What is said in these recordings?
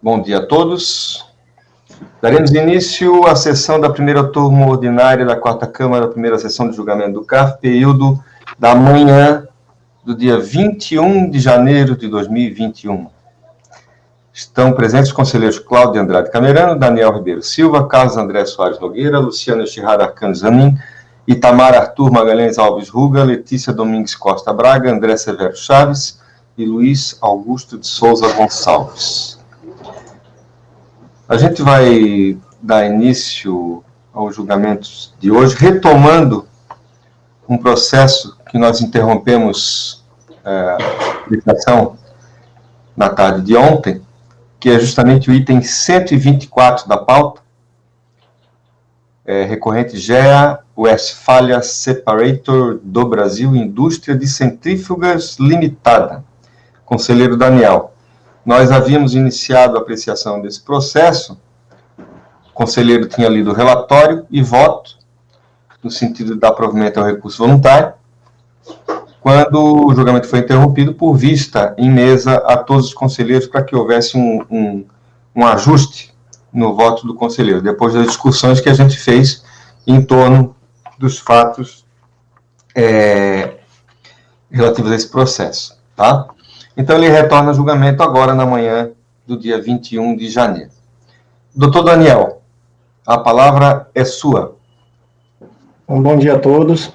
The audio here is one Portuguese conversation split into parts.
Bom dia a todos. Daremos início à sessão da primeira turma ordinária da quarta Câmara, da primeira sessão de julgamento do CARF, período da manhã do dia 21 de janeiro de 2021. Estão presentes os conselheiros Cláudio Andrade Camerano, Daniel Ribeiro Silva, Carlos André Soares Nogueira, Luciano Echihara Arcano Zanin, Itamar Arthur Magalhães Alves Ruga, Letícia Domingues Costa Braga, André Severo Chaves e Luiz Augusto de Souza Gonçalves. A gente vai dar início aos julgamentos de hoje, retomando um processo que nós interrompemos a publicação na tarde de ontem, que é justamente o item 124 da pauta, recorrente GEA Westphalia Separator do Brasil, Indústria de Centrífugas Limitada. Conselheiro Daniel, nós havíamos iniciado a apreciação desse processo, o conselheiro tinha lido o relatório e voto, no sentido de dar provimento ao recurso voluntário, quando o julgamento foi interrompido por vista em mesa a todos os conselheiros para que houvesse um ajuste no voto do conselheiro, depois das discussões que a gente fez em torno dos fatos relativos a esse processo, tá? Então, ele retorna ao julgamento agora, na manhã do dia 21 de janeiro. Doutor Daniel, a palavra é sua. Bom dia a todos.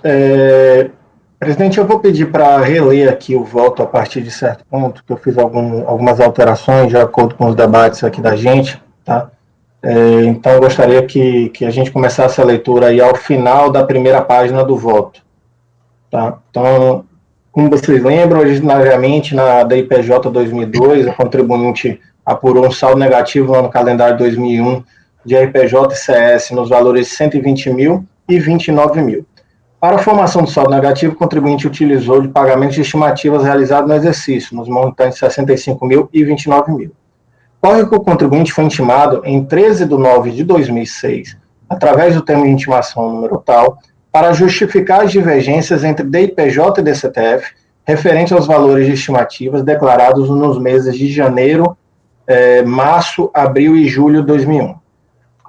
Presidente, eu vou pedir para reler aqui o voto a partir de certo ponto, que eu fiz algumas alterações de acordo com os debates aqui da gente, tá? Então, eu gostaria que a gente começasse a leitura aí ao final da primeira página do voto, tá? Então, como vocês lembram, originariamente na DIPJ 2002, a contribuinte apurou um saldo negativo no ano calendário 2001 de RPJ e CS nos valores de 120 mil e 29 mil. Para a formação do saldo negativo, o contribuinte utilizou de pagamentos de estimativas realizados no exercício, nos montantes 65 mil e 29 mil. Ocorre que o contribuinte foi intimado em 13 de nove de 2006, através do termo de intimação número tal, para justificar as divergências entre DIPJ e DCTF, referente aos valores de estimativas declarados nos meses de janeiro, março, abril e julho de 2001.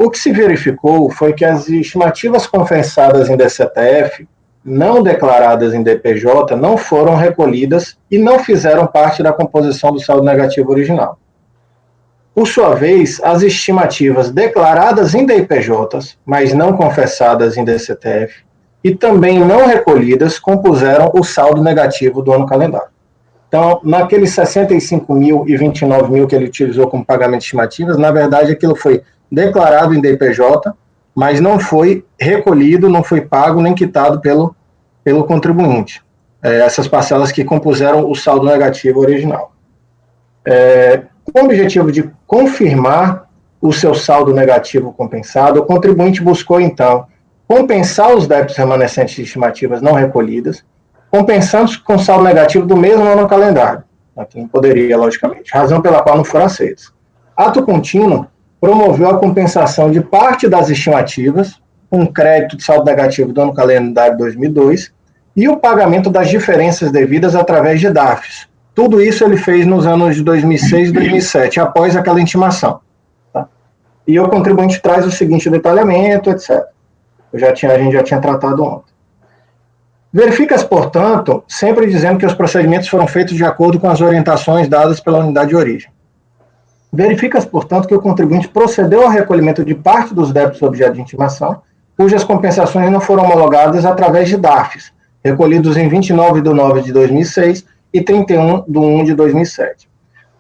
O que se verificou foi que as estimativas confessadas em DCTF, não declaradas em DPJ, não foram recolhidas e não fizeram parte da composição do saldo negativo original. Por sua vez, as estimativas declaradas em DIPJs, mas não confessadas em DCTF, e também não recolhidas, compuseram o saldo negativo do ano calendário. Então, naqueles 65 mil e 29 mil que ele utilizou como pagamento de estimativas, na verdade, aquilo foi declarado em DIPJ, mas não foi recolhido, não foi pago nem quitado pelo contribuinte. Essas parcelas que compuseram o saldo negativo original. Com o objetivo de confirmar o seu saldo negativo compensado, o contribuinte buscou, então, compensar os débitos remanescentes de estimativas não recolhidas, compensando com saldo negativo do mesmo ano calendário. Aqui não poderia, logicamente, razão pela qual não foram aceitos. Ato contínuo promoveu a compensação de parte das estimativas, com crédito de saldo negativo do ano calendário 2002, e o pagamento das diferenças devidas através de DAFs. Tudo isso ele fez nos anos de 2006 e 2007, após aquela intimação. Tá? E o contribuinte traz o seguinte detalhamento, etc. A gente já tinha tratado ontem. Verifica-se, portanto, sempre dizendo que os procedimentos foram feitos de acordo com as orientações dadas pela unidade de origem. Verifica-se, portanto, que o contribuinte procedeu ao recolhimento de parte dos débitos objeto de intimação, cujas compensações não foram homologadas através de DAFs, recolhidos em 29 de nove de 2006 e 31 de 1 de 2007.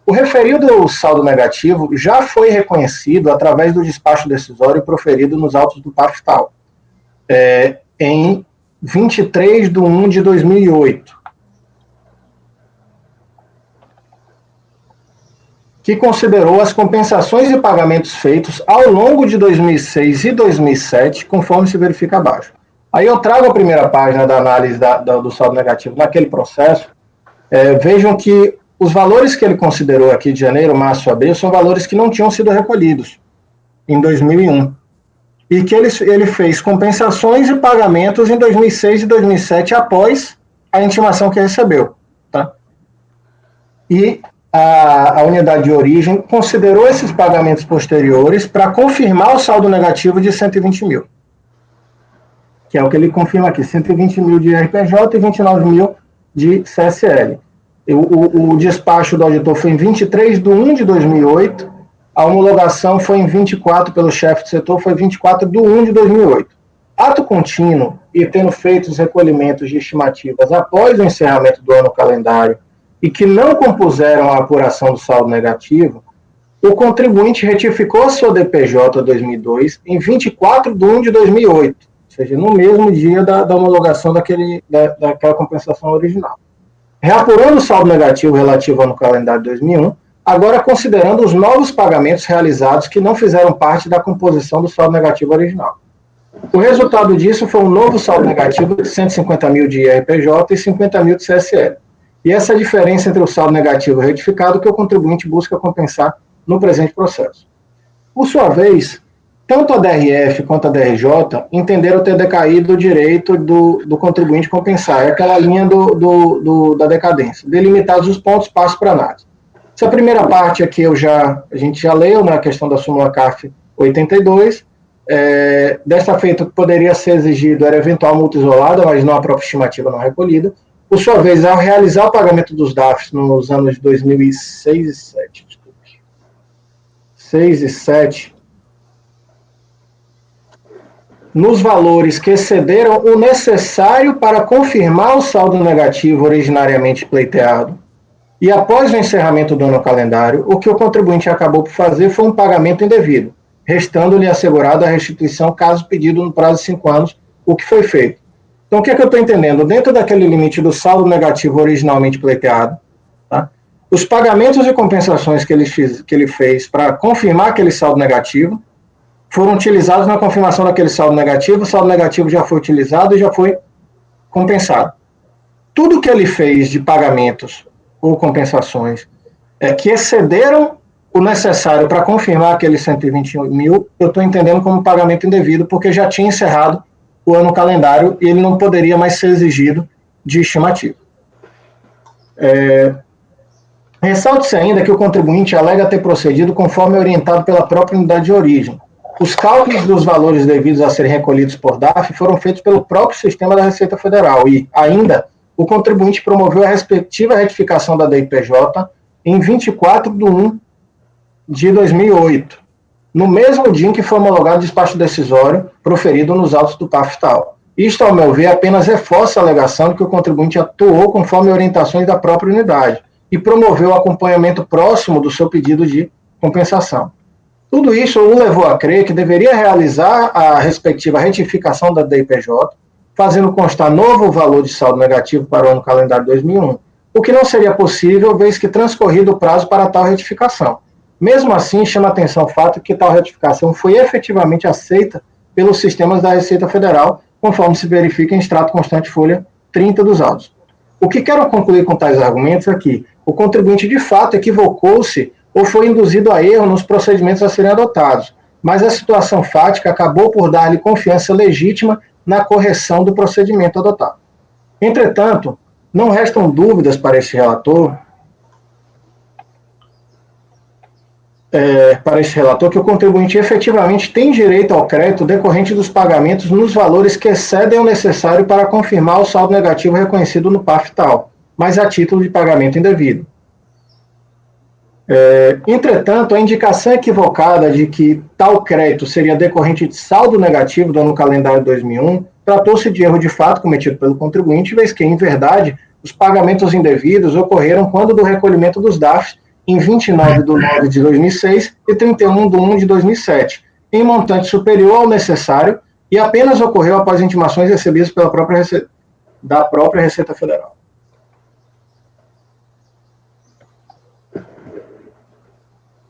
O referido saldo negativo já foi reconhecido através do despacho decisório proferido nos autos do PAFTAL, em 23 de 1 de 2008, que considerou as compensações e pagamentos feitos ao longo de 2006 e 2007, conforme se verifica abaixo. Aí eu trago a primeira página da análise do saldo negativo naquele processo. Vejam que os valores que ele considerou aqui de janeiro, março, abril, são valores que não tinham sido recolhidos em 2001. E que ele fez compensações e pagamentos em 2006 e 2007 após a intimação que recebeu. Tá? E a unidade de origem considerou esses pagamentos posteriores para confirmar o saldo negativo de 120 mil, que é o que ele confirma aqui, 120 mil de RPJ e 29 mil de CSL. O despacho do auditor foi em 23/1/2008, a homologação foi em 24 pelo chefe de setor, foi 24/1/2008. Ato contínuo e tendo feito os recolhimentos de estimativas após o encerramento do ano calendário e que não compuseram a apuração do saldo negativo, o contribuinte retificou a sua DPJ 2002 em 24/1/2008, ou seja, no mesmo dia da homologação daquela compensação original. Reapurando o saldo negativo relativo ao ano calendário 2001, agora considerando os novos pagamentos realizados que não fizeram parte da composição do saldo negativo original. O resultado disso foi um novo saldo negativo de 150 mil de IRPJ e 50 mil de CSL. E essa é a diferença entre o saldo negativo retificado que o contribuinte busca compensar no presente processo. Por sua vez, tanto a DRF quanto a DRJ entenderam ter decaído o direito do contribuinte compensar. É aquela linha da decadência. Delimitados os pontos, passo para análise. Essa primeira parte aqui a gente já leu na questão da súmula CARF 82. Desta feita, o que poderia ser exigido era eventual multa isolada, mas não a própria estimativa não recolhida. Por sua vez, ao realizar o pagamento dos DAFs nos anos de 2006 e 2007, 6 e 7, nos valores que excederam o necessário para confirmar o saldo negativo originariamente pleiteado, e após o encerramento do ano calendário, o que o contribuinte acabou por fazer foi um pagamento indevido, restando-lhe assegurada a restituição caso pedido no prazo de 5 anos, o que foi feito. Então, o que é que eu estou entendendo? Dentro daquele limite do saldo negativo originalmente pleiteado, tá? Os pagamentos e compensações que ele fez para confirmar aquele saldo negativo foram utilizados na confirmação daquele saldo negativo, o saldo negativo já foi utilizado e já foi compensado. Tudo que ele fez de pagamentos ou compensações que excederam o necessário para confirmar aqueles 120 mil, eu estou entendendo como pagamento indevido, porque já tinha encerrado o ano calendário e ele não poderia mais ser exigido de estimativa. Ressalte-se ainda que o contribuinte alega ter procedido conforme orientado pela própria unidade de origem. Os cálculos dos valores devidos a serem recolhidos por DAF foram feitos pelo próprio sistema da Receita Federal e, ainda, o contribuinte promoveu a respectiva retificação da DIPJ em 24/1/2008, no mesmo dia em que foi homologado o despacho decisório proferido nos autos do PAF-TAL. Isto, ao meu ver, apenas reforça a alegação de que o contribuinte atuou conforme orientações da própria unidade e promoveu o acompanhamento próximo do seu pedido de compensação. Tudo isso o levou a crer que deveria realizar a respectiva retificação da DIPJ, fazendo constar novo valor de saldo negativo para o ano calendário 2001, o que não seria possível, vez que transcorrido o prazo para tal retificação. Mesmo assim, chama atenção o fato que tal retificação foi efetivamente aceita pelos sistemas da Receita Federal, conforme se verifica em extrato constante folha 30 dos autos. O que quero concluir com tais argumentos é que o contribuinte de fato equivocou-se ou foi induzido a erro nos procedimentos a serem adotados, mas a situação fática acabou por dar-lhe confiança legítima na correção do procedimento adotado. Entretanto, não restam dúvidas para este relator, que o contribuinte efetivamente tem direito ao crédito decorrente dos pagamentos nos valores que excedem o necessário para confirmar o saldo negativo reconhecido no PAF-TAL, mas a título de pagamento indevido. Entretanto, a indicação equivocada de que tal crédito seria decorrente de saldo negativo do ano calendário 2001 tratou-se de erro de fato cometido pelo contribuinte, vez que, em verdade, os pagamentos indevidos ocorreram quando do recolhimento dos DAFs em 29/9/2006 e 31/1/2007, em montante superior ao necessário e apenas ocorreu após intimações recebidas da própria Receita Federal.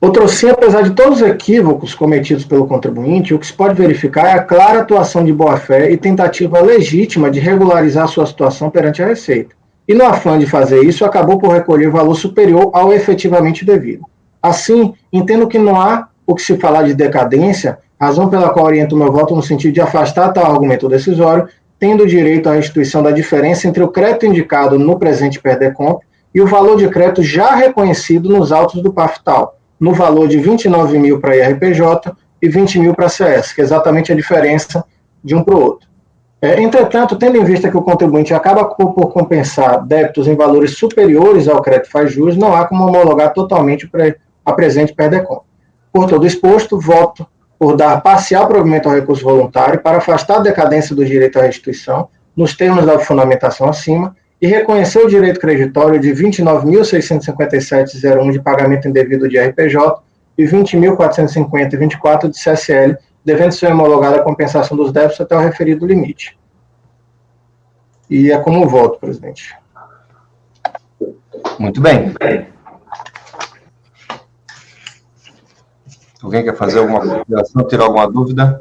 Outrosim, apesar de todos os equívocos cometidos pelo contribuinte, o que se pode verificar é a clara atuação de boa-fé e tentativa legítima de regularizar sua situação perante a Receita. E no afã de fazer isso, acabou por recolher valor superior ao efetivamente devido. Assim, entendo que não há o que se falar de decadência, razão pela qual oriento o meu voto no sentido de afastar tal argumento decisório, tendo direito à restituição da diferença entre o crédito indicado no presente PERDECOMP e o valor de crédito já reconhecido nos autos do PAFTAL, no valor de 29 mil para IRPJ e 20 mil para CS, que é exatamente a diferença de um para o outro. Entretanto, tendo em vista que o contribuinte acaba por compensar débitos em valores superiores ao crédito faz jus, não há como homologar totalmente a presente PERDECOM. Por todo exposto, voto por dar parcial provimento ao recurso voluntário para afastar a decadência do direito à restituição, nos termos da fundamentação acima, e reconhecer o direito creditório de 29.657,01 de pagamento indevido de RPJ e 20.450,24 de CSL, devendo ser homologada a compensação dos débitos até o referido limite. E é como voto, presidente. Muito bem. Alguém quer fazer alguma consideração, tirar alguma dúvida?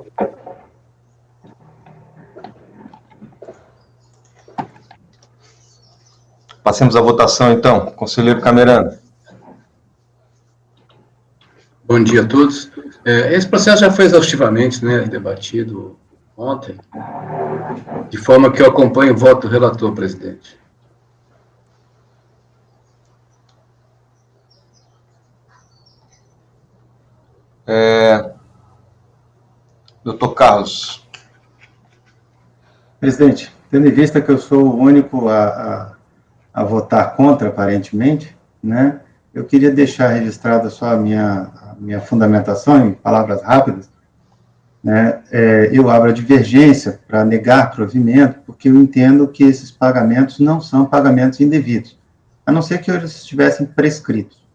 Passemos à votação, então. Conselheiro Camerano. Bom dia a todos. Esse processo já foi exaustivamente, né, debatido ontem, de forma que eu acompanho o voto do relator, presidente. Doutor Carlos. Presidente, tendo em vista que eu sou o único a votar contra, aparentemente, né, eu queria deixar registrada só a minha fundamentação, em palavras rápidas, né, eu abro a divergência para negar provimento, porque eu entendo que esses pagamentos não são pagamentos indevidos, a não ser que eles estivessem prescritos,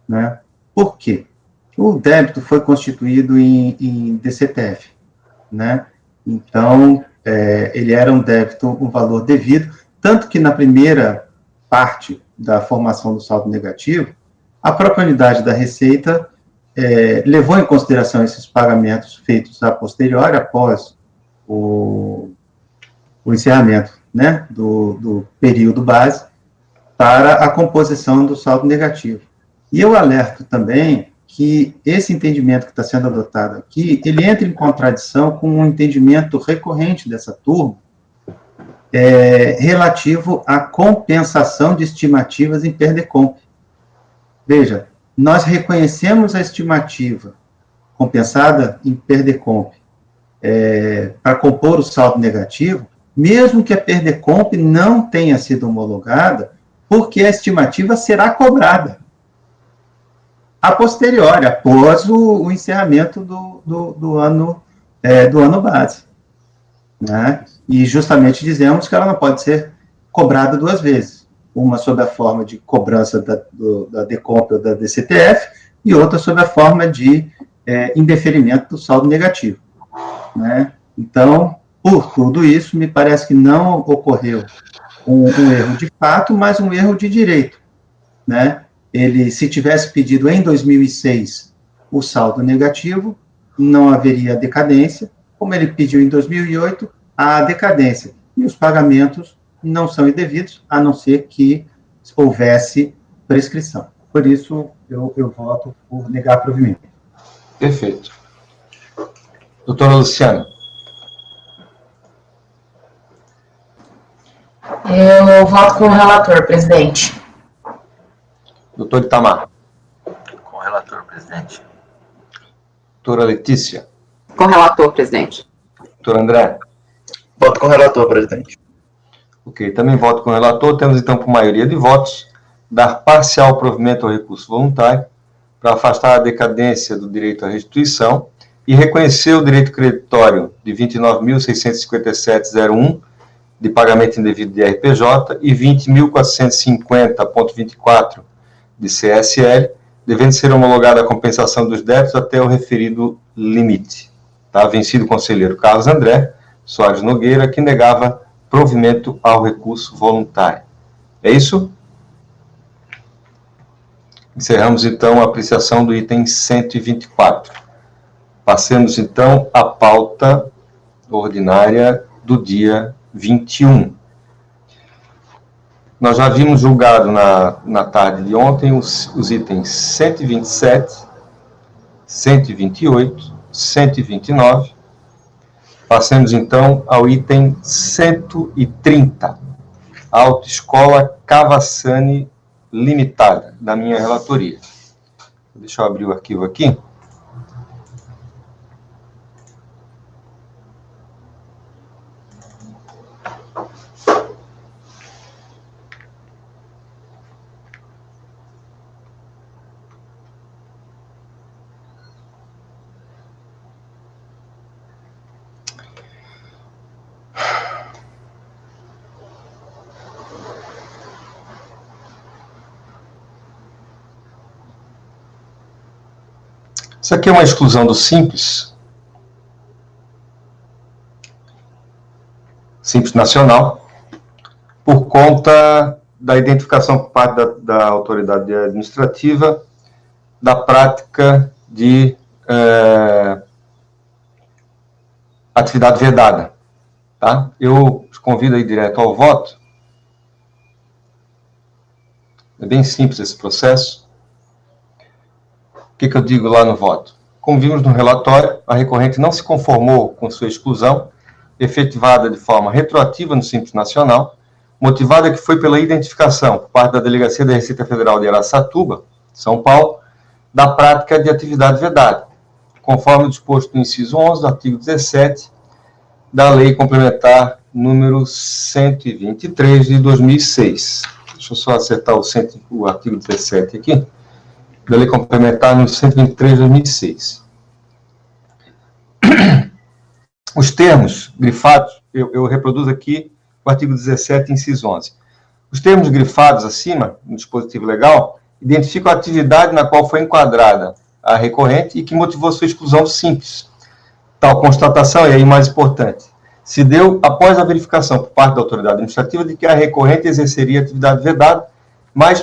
né. Por quê? O débito foi constituído em DCTF, né, então, ele era um débito, um valor devido, tanto que na primeira parte da formação do saldo negativo, a própria unidade da Receita levou em consideração esses pagamentos feitos a posteriori, após o encerramento, né, do período base, para a composição do saldo negativo. E eu alerto também que esse entendimento que está sendo adotado aqui, ele entra em contradição com um entendimento recorrente dessa turma, relativo à compensação de estimativas em PERDECOMP. Veja, nós reconhecemos a estimativa compensada em PERDECOMP para compor o saldo negativo, mesmo que a PERDECOMP não tenha sido homologada, porque a estimativa será cobrada a posteriori, após o encerramento do ano base, né? E justamente dizemos que ela não pode ser cobrada duas vezes, uma sob a forma de cobrança da DECOMP ou da DCTF, e outra sob a forma de indeferimento do saldo negativo, né? Então, por tudo isso, me parece que não ocorreu um erro de fato, mas um erro de direito, né? Ele, se tivesse pedido em 2006 o saldo negativo, não haveria decadência. Como ele pediu em 2008, há decadência. E os pagamentos não são indevidos, a não ser que houvesse prescrição. Por isso, eu voto por negar provimento. Perfeito. Doutora Luciana. Eu voto com o relator, presidente. Doutor Itamar. Com o relator, presidente. Doutora Letícia. Com o relator, presidente. Doutor André. Voto com o relator, presidente. Ok, também voto com o relator. Temos, então, por maioria de votos, dar parcial provimento ao recurso voluntário para afastar a decadência do direito à restituição e reconhecer o direito creditório de 29.657,01 de pagamento indevido de RPJ e 20.450,24 de CSL, devendo ser homologada a compensação dos débitos até o referido limite. Tá? Vencido o conselheiro Carlos André Soares Nogueira, que negava provimento ao recurso voluntário. É isso? Encerramos, então, a apreciação do item 124. Passemos, então, à pauta ordinária do dia 21. Nós já havíamos julgado na tarde de ontem os itens 127, 128, 129. Passemos, então, ao item 130. Autoescola Cavassani Limitada, da minha relatoria. Deixa eu abrir o arquivo aqui. Isso aqui é uma exclusão do Simples Nacional, por conta da identificação por parte da autoridade administrativa da prática de atividade vedada. Tá? Eu convido aí direto ao voto. É bem simples esse processo. O que eu digo lá no voto? Como vimos no relatório, a recorrente não se conformou com sua exclusão, efetivada de forma retroativa no Simples Nacional, motivada que foi pela identificação, por parte da Delegacia da Receita Federal de Araçatuba, São Paulo, da prática de atividade vedada, conforme disposto no inciso 11 do artigo 17 da Lei Complementar número 123 de 2006. Deixa eu só acertar o artigo 17 aqui. Da Lei Complementar número 123 de 2006. Os termos grifados, eu reproduzo aqui o artigo 17, inciso 11. Os termos grifados acima, no dispositivo legal, identificam a atividade na qual foi enquadrada a recorrente e que motivou sua exclusão simples. Tal constatação, e aí mais importante, se deu após a verificação por parte da autoridade administrativa de que a recorrente exerceria atividade vedada, mais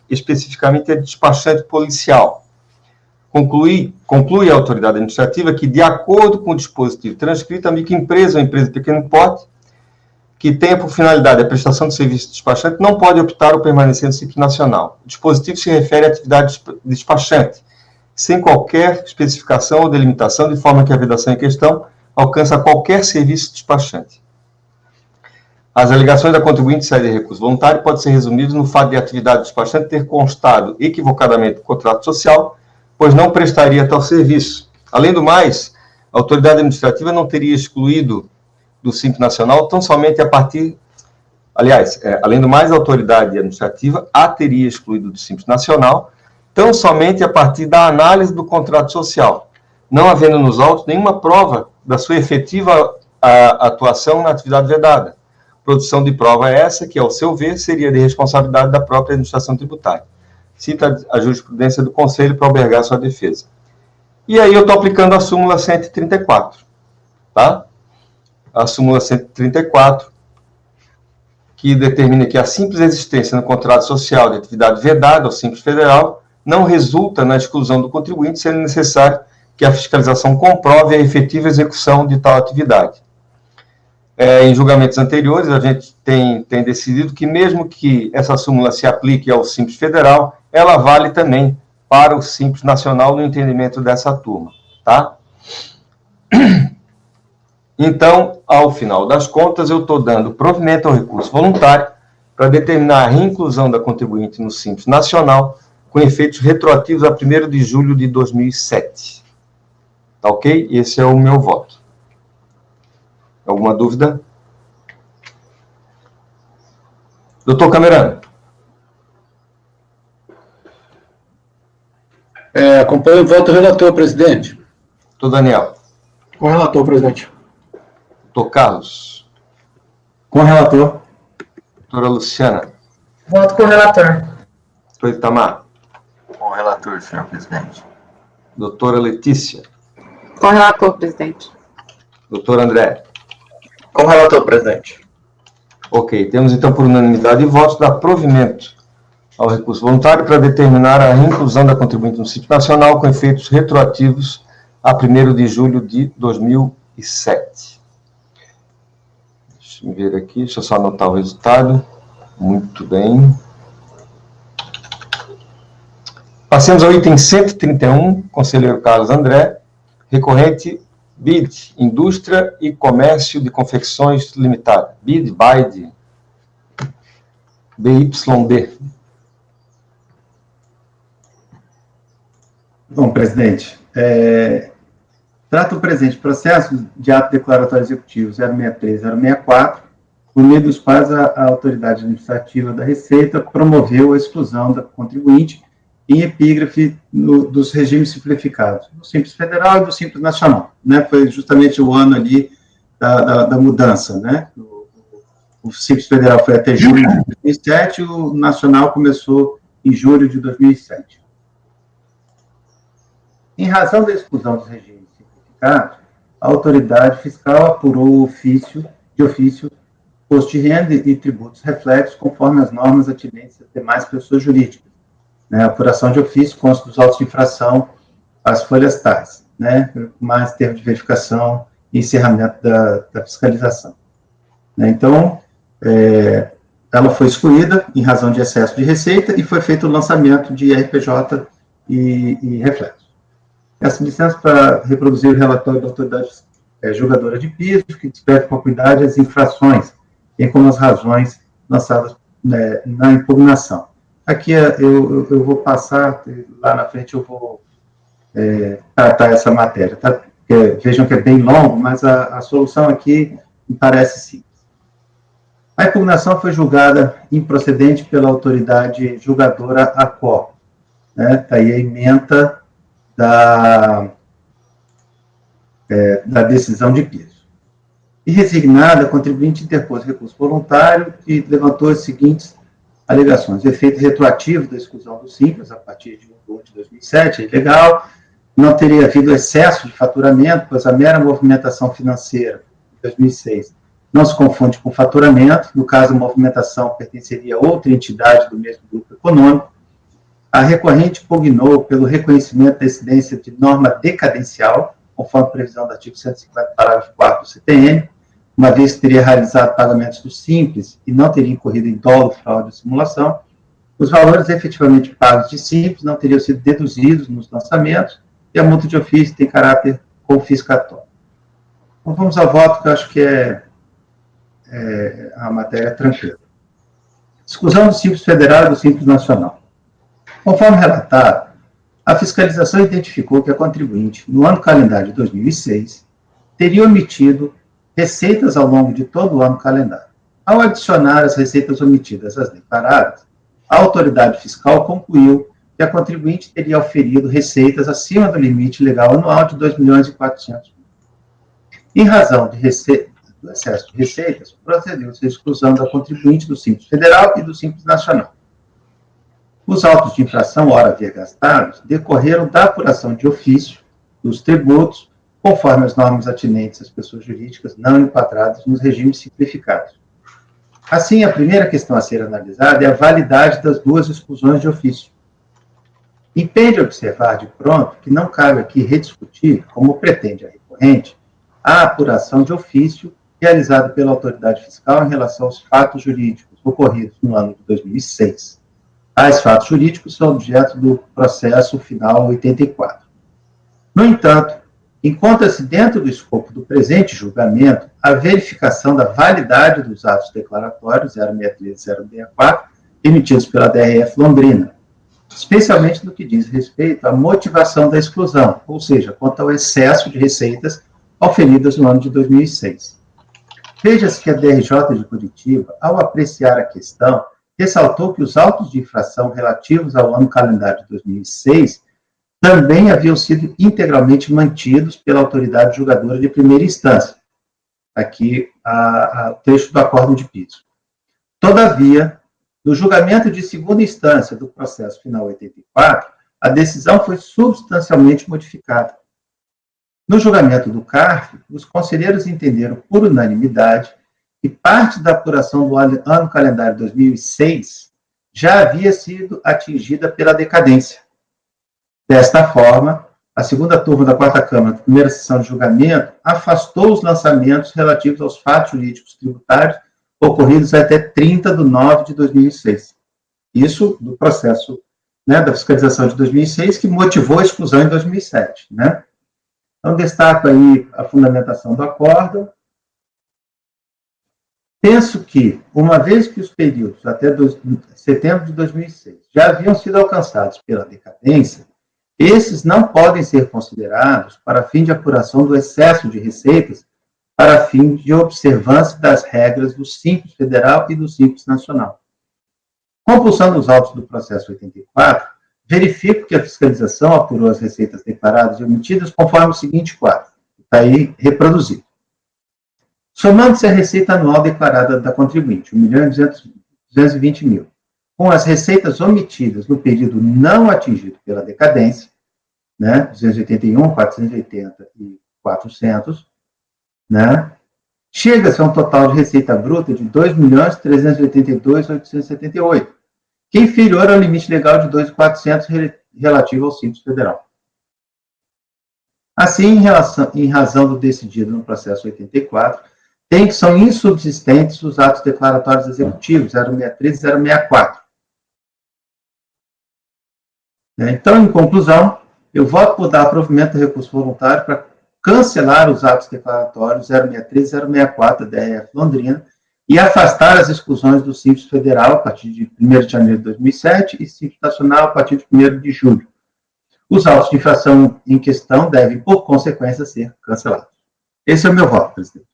especificamente a despachante policial. Conclui a autoridade administrativa que, de acordo com o dispositivo transcrito, a microempresa ou empresa de pequeno porte, que tenha por finalidade a prestação de serviço de despachante, não pode optar ou permanecer no Simples Nacional. O dispositivo se refere à atividade de despachante, sem qualquer especificação ou delimitação, de forma que a vedação em questão alcança qualquer serviço despachante. As alegações da contribuinte de saída de recurso voluntário podem ser resumidas no fato de a atividade despachante ter constado equivocadamente no contrato social, pois não prestaria tal serviço. Além do mais, a autoridade administrativa não teria excluído do Simples Nacional tão somente a partir... além do mais, a autoridade administrativa a teria excluído do Simples Nacional tão somente a partir da análise do contrato social, não havendo nos autos nenhuma prova da sua efetiva atuação na atividade vedada. Produção de prova essa que, ao seu ver, seria de responsabilidade da própria administração tributária. Cita a jurisprudência do Conselho para albergar sua defesa. E aí eu estou aplicando a súmula 134, tá? A súmula 134, que determina que a simples existência no contrato social de atividade vedada ao Simples Federal não resulta na exclusão do contribuinte, sendo necessário que a fiscalização comprove a efetiva execução de tal atividade. Em julgamentos anteriores, a gente tem decidido que, mesmo que essa súmula se aplique ao Simples Federal, ela vale também para o Simples Nacional no entendimento dessa turma, tá? Então, ao final das contas, eu estou dando provimento ao recurso voluntário para determinar a reinclusão da contribuinte no Simples Nacional com efeitos retroativos a 1º de julho de 2007. Tá ok? Esse é o meu voto. Alguma dúvida? Doutor Camerano. Acompanho o voto do relator, presidente. Doutor Daniel. Com o relator, presidente. Doutor Carlos. Com o relator. Doutora Luciana. Voto com o relator. Doutor Itamar. Com o relator, senhor presidente. Doutora Letícia. Com o relator, presidente. Doutor André. Com o relator, presidente. Ok, temos então por unanimidade de votos dar provimento ao recurso voluntário para determinar a reinclusão da contribuinte no Simples Nacional com efeitos retroativos a 1º de julho de 2007. Deixa eu ver aqui, deixa eu só anotar o resultado. Muito bem. Passemos ao item 131, conselheiro Carlos André, recorrente BID, Indústria e Comércio de Confecções Limitada. BID, BYD, BYD. Bom, presidente, trata o presente processo de ato declaratório executivo 063-064, por meio dos quais a autoridade administrativa da Receita promoveu a exclusão da contribuinte em epígrafe dos regimes simplificados, do Simples Federal e do Simples Nacional, né? Foi justamente o ano ali da mudança, né? O Simples Federal foi até julho de 2007, o Nacional começou em julho de 2007. Em razão da exclusão dos regimes simplificados, a autoridade fiscal apurou de ofício imposto de renda e tributos reflexos conforme as normas atinentes às demais pessoas jurídicas. Né? A apuração de ofício consta dos autos de infração às folhas tais, né? Mais termo de verificação e encerramento da fiscalização. Né? Então, ela foi excluída em razão de excesso de receita e foi feito o lançamento de RPJ e reflexo. Essa licença para reproduzir o relatório da autoridade julgadora de piso, que desperta com cuidado as infrações, bem como as razões lançadas na impugnação. Aqui eu vou passar, lá na frente eu vou tratar essa matéria, tá? Porque, vejam que é bem longo, mas a solução aqui me parece simples. A impugnação foi julgada improcedente pela autoridade julgadora ACO, né? Tá aí a ementa da decisão de piso. E resignada, a contribuinte interpôs recurso voluntário e levantou as seguintes alegações: efeito retroativo da exclusão do Simples a partir de 1 de 2007 é ilegal, não teria havido excesso de faturamento, pois a mera movimentação financeira de 2006 não se confunde com faturamento, no caso a movimentação pertenceria a outra entidade do mesmo grupo econômico. A recorrente pugnou pelo reconhecimento da incidência de norma decadencial, conforme a previsão do artigo 150, parágrafo 4 do CTN, uma vez que teria realizado pagamentos do Simples e não teria incorrido em dolo, fraude ou simulação, os valores efetivamente pagos de Simples não teriam sido deduzidos nos lançamentos e a multa de ofício tem caráter confiscatório. Então, vamos ao voto, que eu acho que a matéria tranquila. Exclusão do Simples Federal e do Simples Nacional. Conforme relatado, a fiscalização identificou que a contribuinte, no ano calendário de 2006, teria omitido receitas ao longo de todo o ano calendário. Ao adicionar as receitas omitidas às declaradas, a autoridade fiscal concluiu que a contribuinte teria oferido receitas acima do limite legal anual de R$ 2.400.000. Em razão do excesso de receitas, procedeu-se à exclusão da contribuinte do Simples Federal e do Simples Nacional. Os autos de infração, ora via gastados, decorreram da apuração de ofício dos tributos, conforme as normas atinentes às pessoas jurídicas não enquadradas nos regimes simplificados. Assim, a primeira questão a ser analisada é a validade das duas exclusões de ofício. Impede observar de pronto que não cabe aqui rediscutir, como pretende a recorrente, a apuração de ofício realizada pela autoridade fiscal em relação aos fatos jurídicos ocorridos no ano de 2006. Tais fatos jurídicos são objeto do processo final 84. No entanto, encontra-se dentro do escopo do presente julgamento a verificação da validade dos atos declaratórios 063 e 064 emitidos pela DRF Londrina, especialmente no que diz respeito à motivação da exclusão, ou seja, quanto ao excesso de receitas auferidas no ano de 2006. Veja-se que a DRJ de Curitiba, ao apreciar a questão, ressaltou que os autos de infração relativos ao ano calendário de 2006 também haviam sido integralmente mantidos pela autoridade julgadora de primeira instância. Aqui, o texto do acórdão de piso. Todavia, no julgamento de segunda instância do processo final 84, a decisão foi substancialmente modificada. No julgamento do CARF, os conselheiros entenderam por unanimidade que parte da apuração do ano calendário 2006 já havia sido atingida pela decadência. Desta forma, a segunda turma da quarta Câmara, da primeira sessão de julgamento, afastou os lançamentos relativos aos fatos jurídicos tributários ocorridos até 30 de nove de 2006. Isso do processo, né, da fiscalização de 2006, que motivou a exclusão em 2007. Né? Então, destaco aí a fundamentação do acórdão. Penso que, uma vez que os períodos até setembro de 2006 já haviam sido alcançados pela decadência, esses não podem ser considerados para fim de apuração do excesso de receitas para fim de observância das regras do Simples Federal e do Simples Nacional. Compulsando os autos do processo 84, verifico que a fiscalização apurou as receitas declaradas e omitidas conforme o seguinte quadro. Está aí reproduzido. Somando-se a receita anual declarada da contribuinte, 1.220.000, com as receitas omitidas no período não atingido pela decadência, né, 281, 480 e 400, né, chega-se a um total de receita bruta de 2.382.878, que é inferior ao limite legal de 2.400 relativo ao Simples Federal. Assim, em razão do decidido no processo 84, tem que são insubsistentes os atos declaratórios executivos 063 e 064. Então, em conclusão, eu voto por dar provimento do recurso voluntário para cancelar os atos declaratórios 063 e 064 da DRF Londrina e afastar as exclusões do Simples Federal a partir de 1º de janeiro de 2007 e Simples Nacional a partir de 1º de julho. Os autos de infração em questão devem, por consequência, ser cancelados. Esse é o meu voto, presidente.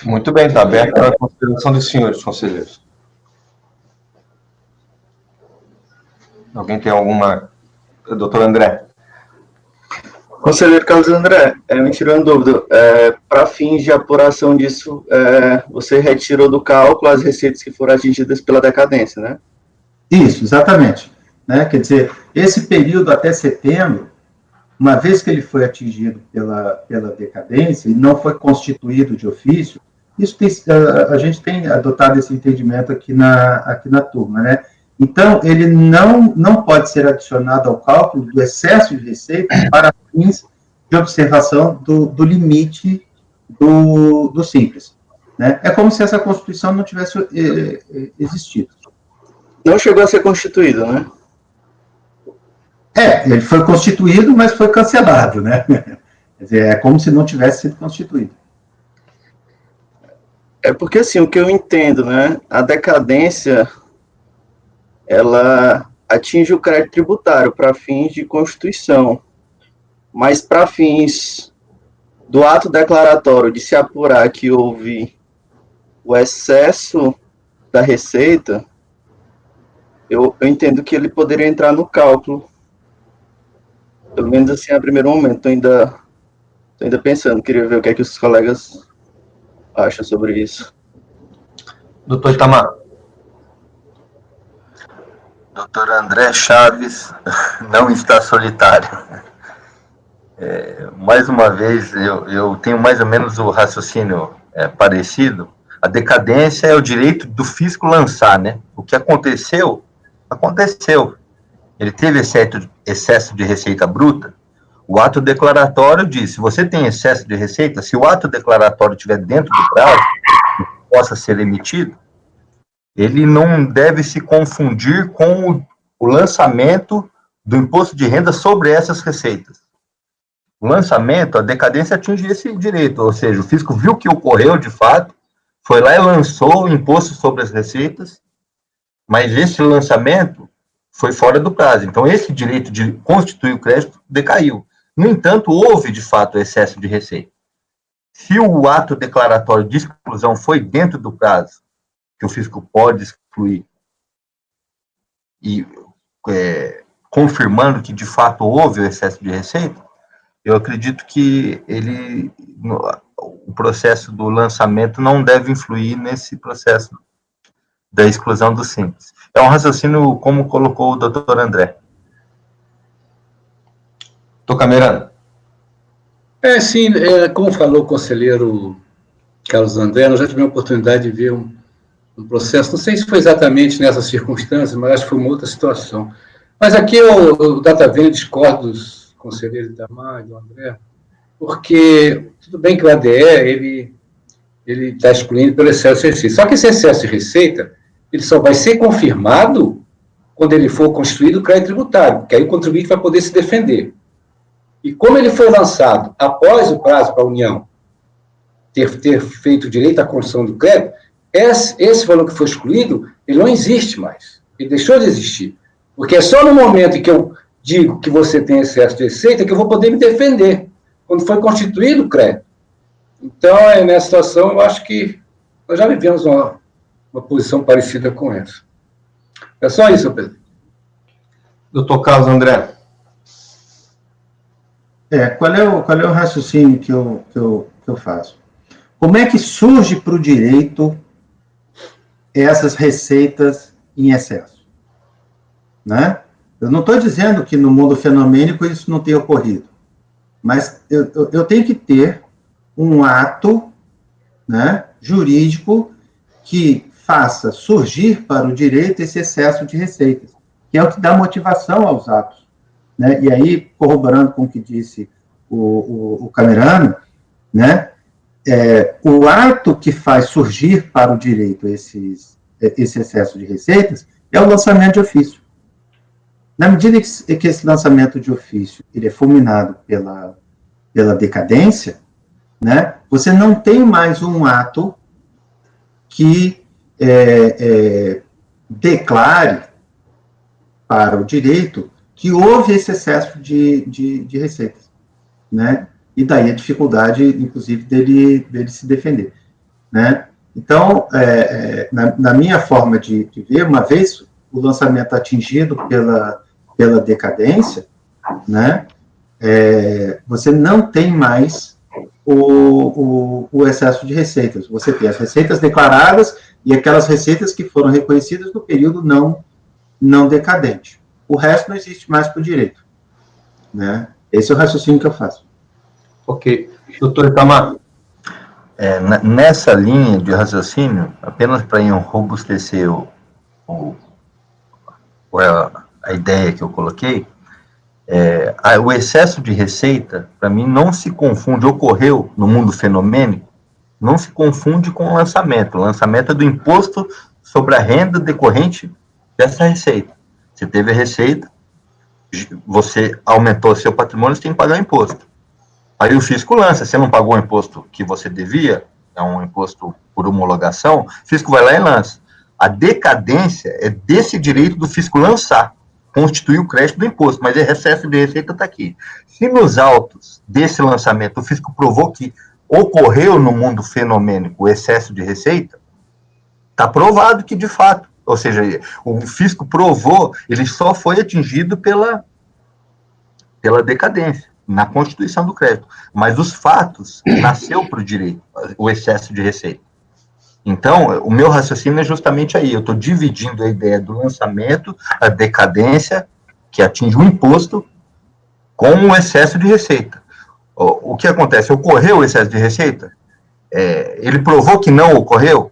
Muito bem, está aberto para a consideração dos senhores conselheiros. Alguém tem alguma... Doutor André. Conselheiro Carlos André, me tirou uma dúvida. Para fins de apuração disso, você retirou do cálculo as receitas que foram atingidas pela decadência, né? Isso, exatamente. Né? Quer dizer, esse período até setembro, uma vez que ele foi atingido pela decadência e não foi constituído de ofício, isso a gente tem adotado esse entendimento aqui na turma, né? Então, ele não pode ser adicionado ao cálculo do excesso de receita para fins de observação do limite do Simples. Né? É como se essa Constituição não tivesse existido. Não chegou a ser constituído, né? Ele foi constituído, mas foi cancelado, né? Quer dizer, é como se não tivesse sido constituído. É porque, assim, o que eu entendo, né? A decadência, ela atinge o crédito tributário para fins de constituição, mas para fins do ato declaratório de se apurar que houve o excesso da receita, eu entendo que ele poderia entrar no cálculo. Pelo menos assim, a primeiro momento. Estou ainda pensando, queria ver o que é que os colegas acham sobre isso. Doutor Itamar. Doutor André Chaves não está solitário. Mais uma vez, eu tenho mais ou menos o raciocínio parecido. A decadência é o direito do fisco lançar, né? O que aconteceu, aconteceu. Ele teve excesso de receita bruta. O ato declaratório diz, se você tem excesso de receita, se o ato declaratório estiver dentro do prazo, que possa ser emitido, ele não deve se confundir com o lançamento do imposto de renda sobre essas receitas. O lançamento, a decadência atinge esse direito, ou seja, o fisco viu que ocorreu de fato, foi lá e lançou o imposto sobre as receitas, mas esse lançamento foi fora do prazo. Então, esse direito de constituir o crédito decaiu. No entanto, houve, de fato, excesso de receita. Se o ato declaratório de exclusão foi dentro do prazo, que o fisco pode excluir, e confirmando que, de fato, houve o excesso de receita, eu acredito que o processo do lançamento não deve influir nesse processo da exclusão do Simples. É um raciocínio como colocou o doutor André. Doutor Camerano. Sim, como falou o conselheiro Carlos André, nós já tivemos a oportunidade de ver um processo, não sei se foi exatamente nessas circunstâncias, mas acho que foi uma outra situação. Mas aqui o DataVenda discordo dos conselheiros Itamar e do André, porque tudo bem que o ADE, ele está excluindo pelo excesso de receita. Só que esse excesso de receita, ele só vai ser confirmado quando ele for constituído o crédito tributário, porque aí o contribuinte vai poder se defender. E como ele foi lançado após o prazo para a União ter feito direito à construção do crédito, esse valor que foi excluído, ele não existe mais. Ele deixou de existir. Porque é só no momento em que eu digo que você tem excesso de receita que eu vou poder me defender, quando foi constituído o crédito. Então, nessa situação, eu acho que nós já vivemos uma posição parecida com essa. É só isso, Pedro. Doutor Carlos André. Qual é o raciocínio que eu faço? Como é que surge para o direito essas receitas em excesso? Né? Eu não estou dizendo que no mundo fenomênico isso não tenha ocorrido, mas eu tenho que ter um ato, né, jurídico que faça surgir para o direito esse excesso de receitas, que é o que dá motivação aos atos. Né? E aí, corroborando com o que disse o Camerano, né, o ato que faz surgir para o direito esse excesso de receitas é o lançamento de ofício. Na medida que esse lançamento de ofício ele é fulminado pela decadência, né, você não tem mais um ato que declare para o direito que houve esse excesso de receitas, né? E daí a dificuldade, inclusive, dele se defender, né? Então, na minha forma de ver, uma vez o lançamento atingido pela decadência, né, você não tem mais o excesso de receitas. Você tem as receitas declaradas e aquelas receitas que foram reconhecidas no período não decadente. O resto não existe mais para o direito. Né? Esse é o raciocínio que eu faço. Ok. Doutor Itamar. Nessa linha de raciocínio, apenas para robustecer a ideia que eu coloquei, o excesso de receita, para mim, não se confunde, ocorreu no mundo fenomênico, não se confunde com o lançamento. O lançamento é do imposto sobre a renda decorrente dessa receita. Você teve a receita, você aumentou seu patrimônio, você tem que pagar o imposto. Aí o fisco lança, você não pagou o imposto que você devia, é um imposto por homologação, o fisco vai lá e lança. A decadência é desse direito do fisco lançar, constituir o crédito do imposto, mas o excesso de receita está aqui. Se nos autos desse lançamento o fisco provou que ocorreu no mundo fenomênico o excesso de receita, está provado que de fato, ou seja, o fisco provou, ele só foi atingido pela decadência, na constituição do crédito. Mas os fatos nasceu para o direito, o excesso de receita. Então, o meu raciocínio é justamente aí, eu estou dividindo a ideia do lançamento, a decadência, que atinge o imposto, com o excesso de receita. O que acontece? Ocorreu o excesso de receita? Ele provou que não ocorreu?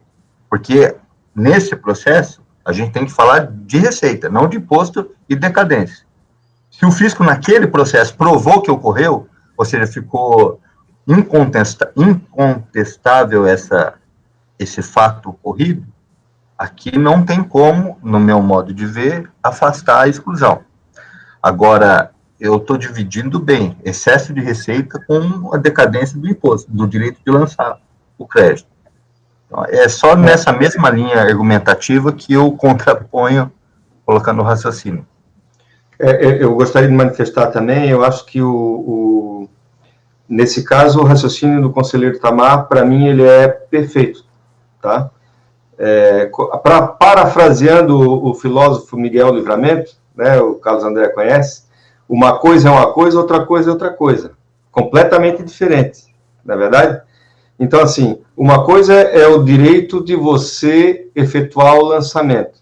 Porque nesse processo, a gente tem que falar de receita, não de imposto e decadência. Se o fisco, naquele processo, provou que ocorreu, ou seja, ficou incontestável esse fato ocorrido, aqui não tem como, no meu modo de ver, afastar a exclusão. Agora, eu estou dividindo bem excesso de receita com a decadência do imposto, do direito de lançar o crédito. Então, é só nessa mesma linha argumentativa que eu contraponho colocando o raciocínio. Eu gostaria de manifestar também, eu acho que nesse caso, o raciocínio do conselheiro Itamar, para mim, ele é perfeito. Tá? Parafraseando o filósofo Miguel Livramento, né, o Carlos André conhece, uma coisa é uma coisa, outra coisa é outra coisa. Completamente diferente, não é verdade? Então, assim, uma coisa é o direito de você efetuar o lançamento.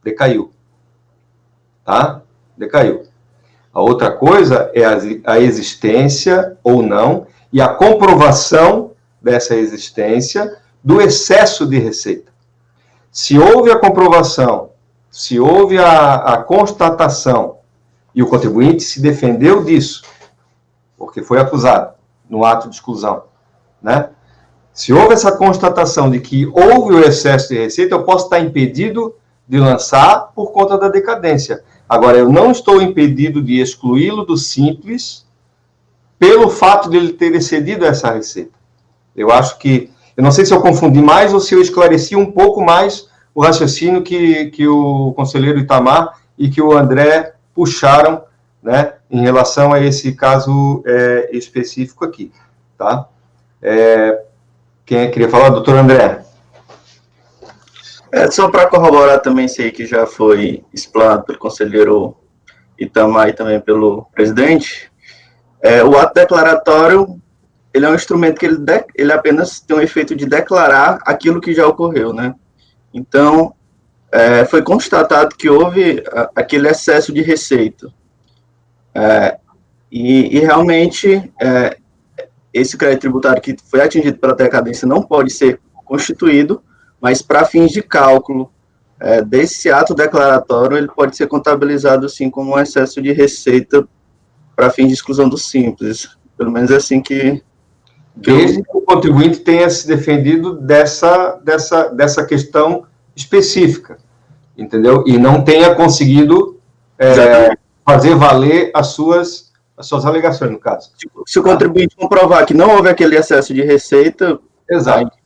Decaiu. Tá? Decaiu. A outra coisa é a existência ou não e a comprovação dessa existência do excesso de receita. Se houve a comprovação, se houve a constatação e o contribuinte se defendeu disso, porque foi acusado no ato de exclusão, né? Se houve essa constatação de que houve o excesso de receita, eu posso estar impedido de lançar por conta da decadência. Agora, eu não estou impedido de excluí-lo do simples pelo fato de ele ter excedido essa receita. Eu acho que, eu não sei se eu confundi mais ou se eu esclareci um pouco mais o raciocínio que o conselheiro Itamar e que o André puxaram, né, em relação a esse caso específico aqui, tá? Quem queria falar? Doutor André. Só para corroborar também isso aí que já foi explanado pelo conselheiro Itamar e também pelo presidente, o ato declaratório, ele é um instrumento que ele apenas tem o efeito de declarar aquilo que já ocorreu, né? Então, foi constatado que houve aquele excesso de receita. E realmente, esse crédito tributário que foi atingido pela decadência não pode ser constituído, mas para fins de cálculo desse ato declaratório, ele pode ser contabilizado, sim, como um excesso de receita para fins de exclusão do simples. Pelo menos é assim que Desde que o contribuinte tenha se defendido dessa questão específica, entendeu? E não tenha conseguido fazer valer as suas alegações, no caso. Se o contribuinte comprovar que não houve aquele excesso de receita... Exato.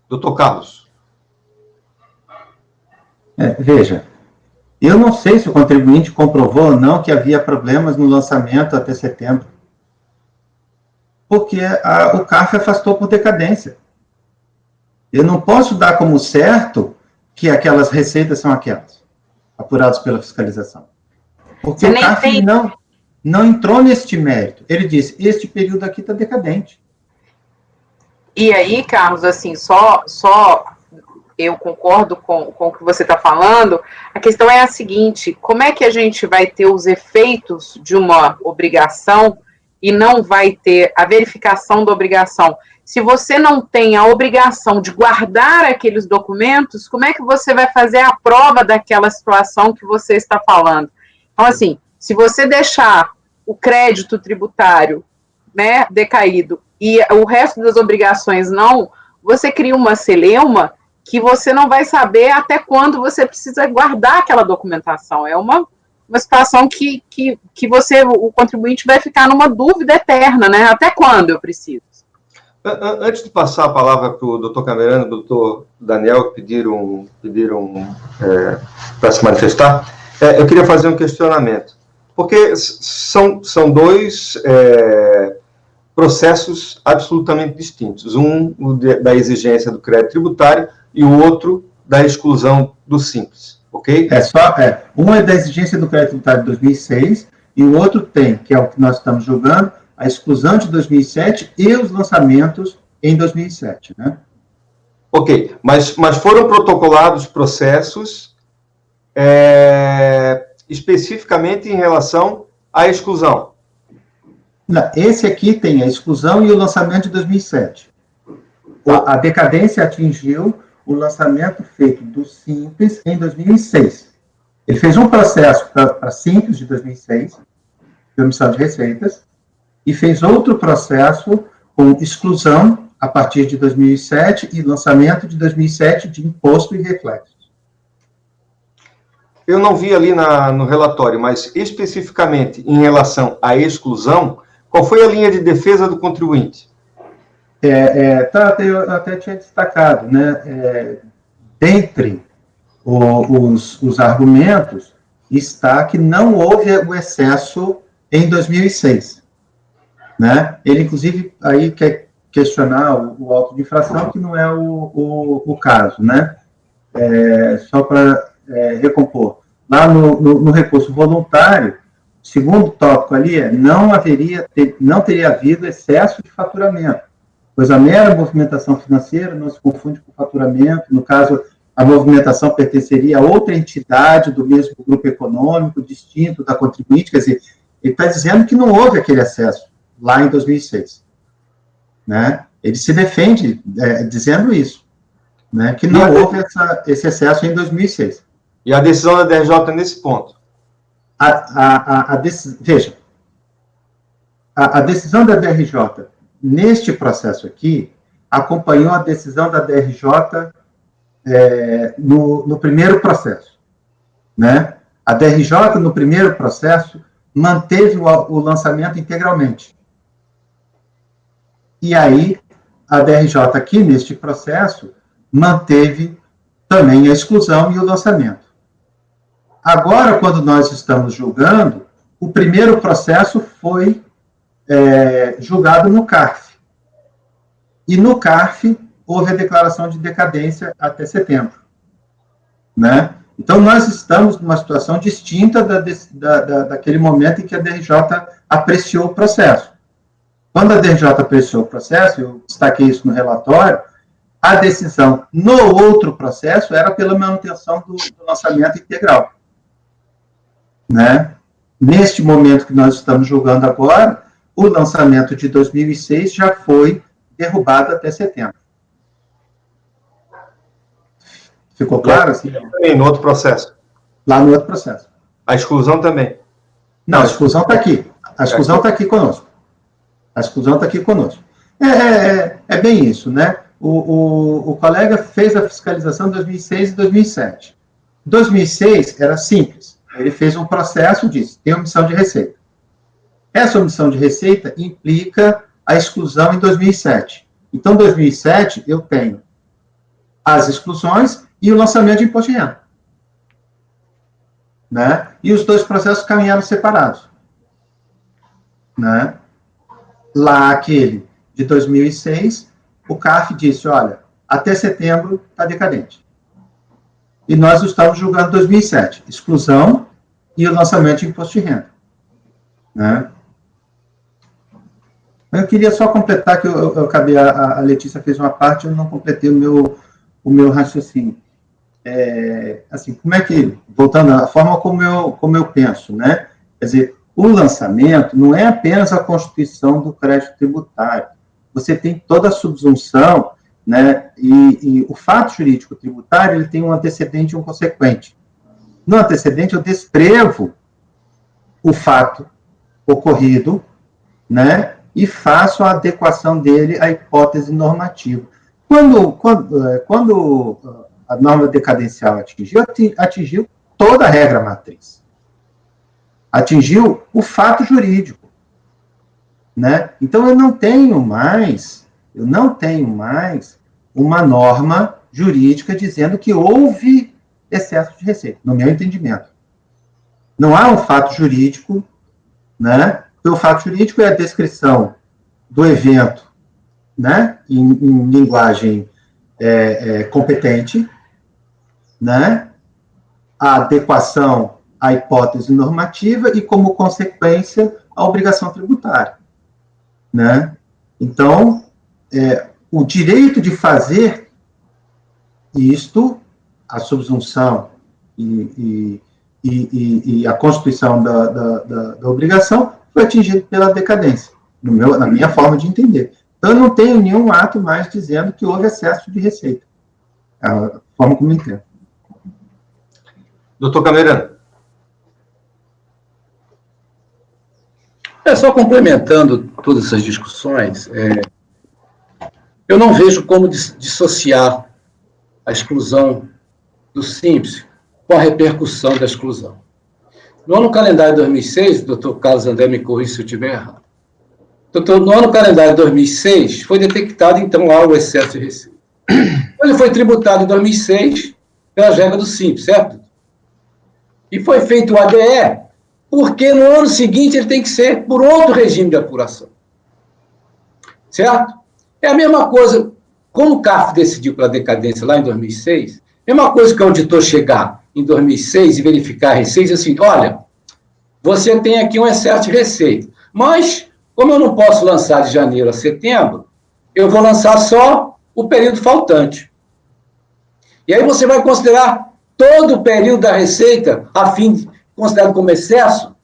Doutor Carlos. Veja, eu não sei se o contribuinte comprovou ou não que havia problemas no lançamento até setembro, porque o CARF afastou por decadência. Eu não posso dar como certo que aquelas receitas são aquelas, apuradas pela fiscalização. Porque o CARF não entrou neste mérito. Ele disse, este período aqui está decadente. E aí, Carlos, assim, só eu concordo com o que você está falando, a questão é a seguinte, como é que a gente vai ter os efeitos de uma obrigação e não vai ter a verificação da obrigação? Se você não tem a obrigação de guardar aqueles documentos, como é que você vai fazer a prova daquela situação que você está falando? Então, assim, se você deixar o crédito tributário, né, decaído e o resto das obrigações não, você cria uma celeuma que você não vai saber até quando você precisa guardar aquela documentação. É uma situação que o contribuinte vai ficar numa dúvida eterna, né? Até quando eu preciso? Antes de passar a palavra para o doutor Camerano e o doutor Daniel, que pediram para se manifestar, eu queria fazer um questionamento. Porque são dois processos absolutamente distintos. Um da exigência do crédito tributário e o outro da exclusão do simples, ok? Um é da exigência do crédito tributário de 2006 e o outro tem, que é o que nós estamos julgando, a exclusão de 2007 e os lançamentos em 2007, né? Ok, mas foram protocolados processos especificamente em relação à exclusão. Não, esse aqui tem a exclusão e o lançamento de 2007. A decadência atingiu o lançamento feito do Simples em 2006. Ele fez um processo para Simples de 2006, de omissão de receitas, e fez outro processo com exclusão a partir de 2007 e lançamento de 2007 de imposto e reflexos. Eu não vi ali no relatório, mas especificamente em relação à exclusão, qual foi a linha de defesa do contribuinte? Eu até tinha destacado, né? Dentre os argumentos está que não houve o excesso em 2006, né? Ele, inclusive, aí quer questionar o auto de infração, que não é o caso, né? Só para recompor. Lá no recurso voluntário, segundo tópico ali não teria havido excesso de faturamento, pois a mera movimentação financeira não se confunde com faturamento. No caso, a movimentação pertenceria a outra entidade do mesmo grupo econômico, distinto da contribuinte. Quer dizer, ele está dizendo que não houve aquele excesso lá em 2006. Né? Ele se defende dizendo isso, né? Que não houve esse excesso em 2006. E a decisão da DRJ nesse ponto? Veja, a decisão da DRJ neste processo aqui acompanhou a decisão da DRJ no primeiro processo, né? A DRJ, no primeiro processo, manteve o lançamento integralmente. E aí, a DRJ aqui, neste processo, manteve também a exclusão e o lançamento. Agora, quando nós estamos julgando, o primeiro processo foi julgado no CARF. E no CARF houve a declaração de decadência até setembro, né? Então, nós estamos numa situação distinta daquele momento em que a DRJ apreciou o processo. Quando a DRJ apreciou o processo, eu destaquei isso no relatório, a decisão no outro processo era pela manutenção do lançamento integral, né? Neste momento que nós estamos julgando agora, o lançamento de 2006 já foi derrubado até setembro. Ficou claro? Assim? Também, no outro processo. Lá no outro processo. A exclusão também. Não, a exclusão está aqui. A exclusão está aqui conosco. A exclusão está aqui conosco. É bem isso, né? O colega fez a fiscalização em 2006 e 2007. 2006 era simples. Ele fez um processo e disse, tem omissão de receita. Essa omissão de receita implica a exclusão em 2007. Então, em 2007, eu tenho as exclusões e o lançamento de imposto de renda, né? E os dois processos caminharam separados, né? Lá, aquele de 2006, o CARF disse, olha, até setembro está decadente. E nós estamos julgando 2007, exclusão e o lançamento de imposto de renda, né? Eu queria só completar, que eu acabei, a Letícia fez uma parte, eu não completei o meu raciocínio. Assim, como é que, voltando à forma como eu penso, né? Quer dizer, o lançamento não é apenas a constituição do crédito tributário. Você tem toda a subsunção, né? E o fato jurídico tributário, ele tem um antecedente e um consequente. No antecedente, eu descrevo o fato ocorrido, né? E faço a adequação dele à hipótese normativa. Quando a norma decadencial atingiu toda a regra matriz. Atingiu o fato jurídico, né? Então, eu não tenho mais uma norma jurídica dizendo que houve excesso de receita, no meu entendimento. Não há um fato jurídico, né? Porque o fato jurídico é a descrição do evento, né? Em linguagem competente, né? A adequação à hipótese normativa e, como consequência, a obrigação tributária, né? Então, o direito de fazer isto, a subsunção e a constituição da obrigação foi atingido pela decadência, na minha forma de entender. Então, eu não tenho nenhum ato mais dizendo que houve excesso de receita. É a forma como eu entendo. Doutor Camerano. Só complementando todas essas discussões, eu não vejo como dissociar a exclusão do Simples com a repercussão da exclusão. No ano calendário de 2006, doutor Carlos André me corrija se eu estiver errado, no ano calendário de 2006, foi detectado, então, lá o excesso de receita. Ele foi tributado em 2006 pela regra do Simples, certo? E foi feito o ADE, porque no ano seguinte ele tem que ser por outro regime de apuração. Certo? É a mesma coisa, como o CARF decidiu pela decadência lá em 2006, mesma coisa que o auditor chegar em 2006 e verificar a receita, assim, olha, você tem aqui um excesso de receita, mas, como eu não posso lançar de janeiro a setembro, eu vou lançar só o período faltante. E aí você vai considerar todo o período da receita a fim de considerado como excesso?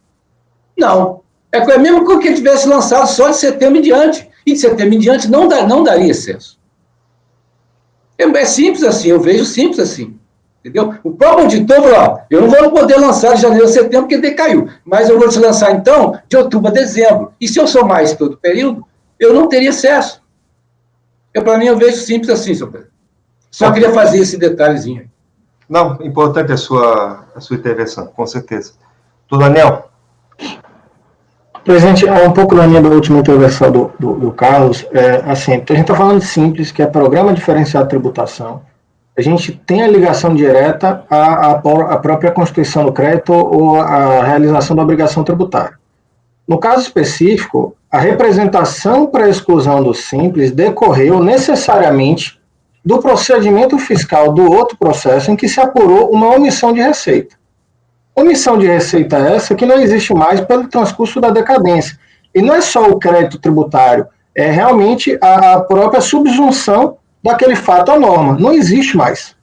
Não. É mesmo que ele tivesse lançado só de setembro em diante. E de setembro em diante não daria excesso. É simples assim, eu vejo simples assim. Entendeu? O próprio auditor falou, eu não vou poder lançar de janeiro a setembro porque decaiu, mas eu vou te lançar então de outubro a dezembro. E se eu somar esse todo o período, eu não teria excesso. Para mim, eu vejo simples assim, senhor Pedro. Só queria fazer esse detalhezinho aí. Não, importante a sua intervenção, com certeza. Doutor Daniel. Presidente, um pouco na linha da última intervenção do Carlos, assim, a gente está falando de Simples, que é Programa Diferenciado de Tributação, a gente tem a ligação direta à própria constituição do crédito ou à realização da obrigação tributária. No caso específico, a representação para a exclusão do simples decorreu necessariamente do procedimento fiscal do outro processo em que se apurou uma omissão de receita. Omissão de receita essa que não existe mais pelo transcurso da decadência. E não é só o crédito tributário, é realmente a própria subsunção daquele fato à norma. Não existe mais.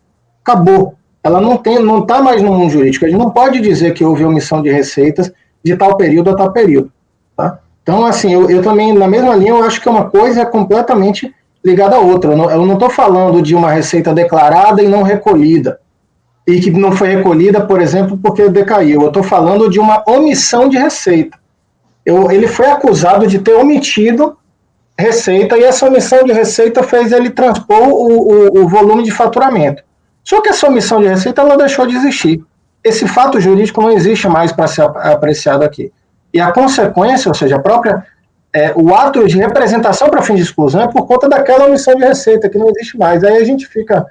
Acabou. Ela não está mais no mundo jurídico. A gente não pode dizer que houve omissão de receitas de tal período a tal período. Tá? Então, assim, eu também, na mesma linha, eu acho que uma coisa é completamente ligada à outra. Eu não estou falando de uma receita declarada e não recolhida, e que não foi recolhida, por exemplo, porque decaiu. Eu estou falando de uma omissão de receita. Ele foi acusado de ter omitido receita, e essa omissão de receita fez ele transpor o volume de faturamento. Só que essa omissão de receita ela deixou de existir. Esse fato jurídico não existe mais para ser apreciado aqui. E a consequência, ou seja, o ato de representação para fim de exclusão é por conta daquela omissão de receita, que não existe mais. Aí a gente fica,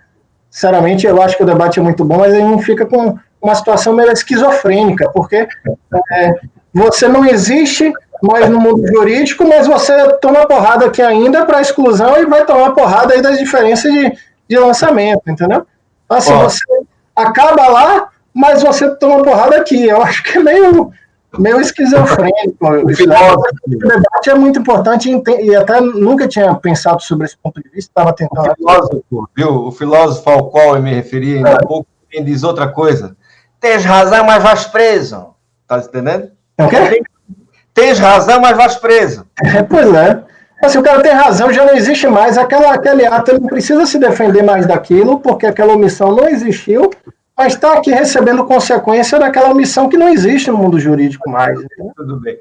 sinceramente, eu acho que o debate é muito bom, mas a gente fica com uma situação meio esquizofrênica, porque você não existe mais no mundo jurídico, mas você toma porrada aqui ainda para exclusão e vai tomar porrada aí das diferenças de lançamento, entendeu? Assim, você acaba lá, mas você toma porrada aqui. Eu acho que é meio esquizofrênico. O debate é muito importante e até nunca tinha pensado sobre esse ponto de vista, estava tentando... O filósofo ao qual eu me referi ainda há pouco diz outra coisa. Tens razão, mas vais preso. Tá entendendo? Okay? Tens razão, mas vais preso. Pois é. Assim, o cara tem razão, já não existe mais. Aquele ato, ele não precisa se defender mais daquilo, porque aquela omissão não existiu, mas está aqui recebendo consequência daquela omissão que não existe no mundo jurídico mais. Entendeu? Tudo bem.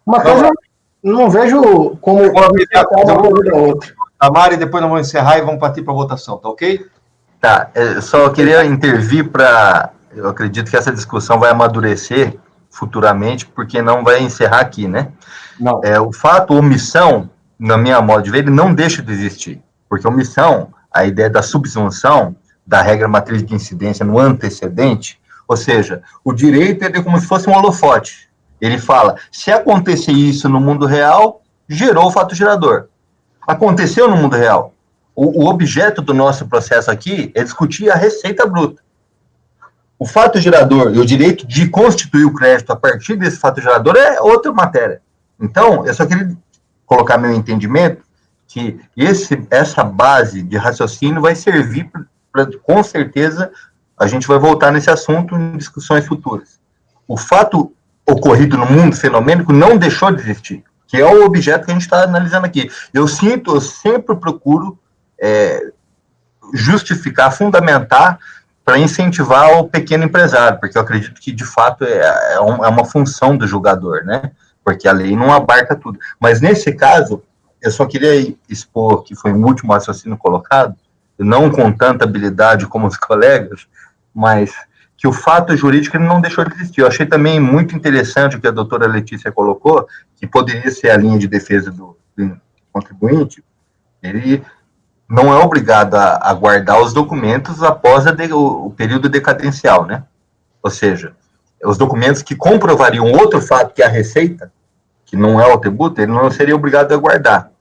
Uma coisa, não vejo como uma coisa da outra. A Mari, depois nós vamos encerrar e vamos partir para a votação, tá ok? Tá, eu só queria intervir para... Eu acredito que essa discussão vai amadurecer futuramente, porque não vai encerrar aqui, né? Não. O fato omissão, na minha modo de ver, ele não deixa de existir. Porque omissão, a ideia da subsunção, da regra matriz de incidência no antecedente, ou seja, o direito é como se fosse um holofote. Ele fala, se acontecer isso no mundo real, gerou o fato gerador. Aconteceu no mundo real. O objeto do nosso processo aqui é discutir a receita bruta. O fato gerador e o direito de constituir o crédito a partir desse fato gerador é outra matéria. Então, eu só queria colocar meu entendimento que essa base de raciocínio vai servir para, com certeza, a gente vai voltar nesse assunto em discussões futuras. O fato ocorrido no mundo fenomênico não deixou de existir, que é o objeto que a gente está analisando aqui. Eu sempre procuro justificar, fundamentar, para incentivar o pequeno empresário, porque eu acredito que, de fato, é uma função do julgador, né? Porque a lei não abarca tudo. Mas, nesse caso, eu só queria expor, que foi o último raciocínio colocado, não com tanta habilidade como os colegas, mas que o fato jurídico ele não deixou de existir. Eu achei também muito interessante o que a doutora Letícia colocou, que poderia ser a linha de defesa do contribuinte, ele não é obrigado a guardar os documentos após o período decadencial, né? Ou seja, os documentos que comprovariam outro fato, que é a receita, que não é o tributo, ele não seria obrigado a guardar,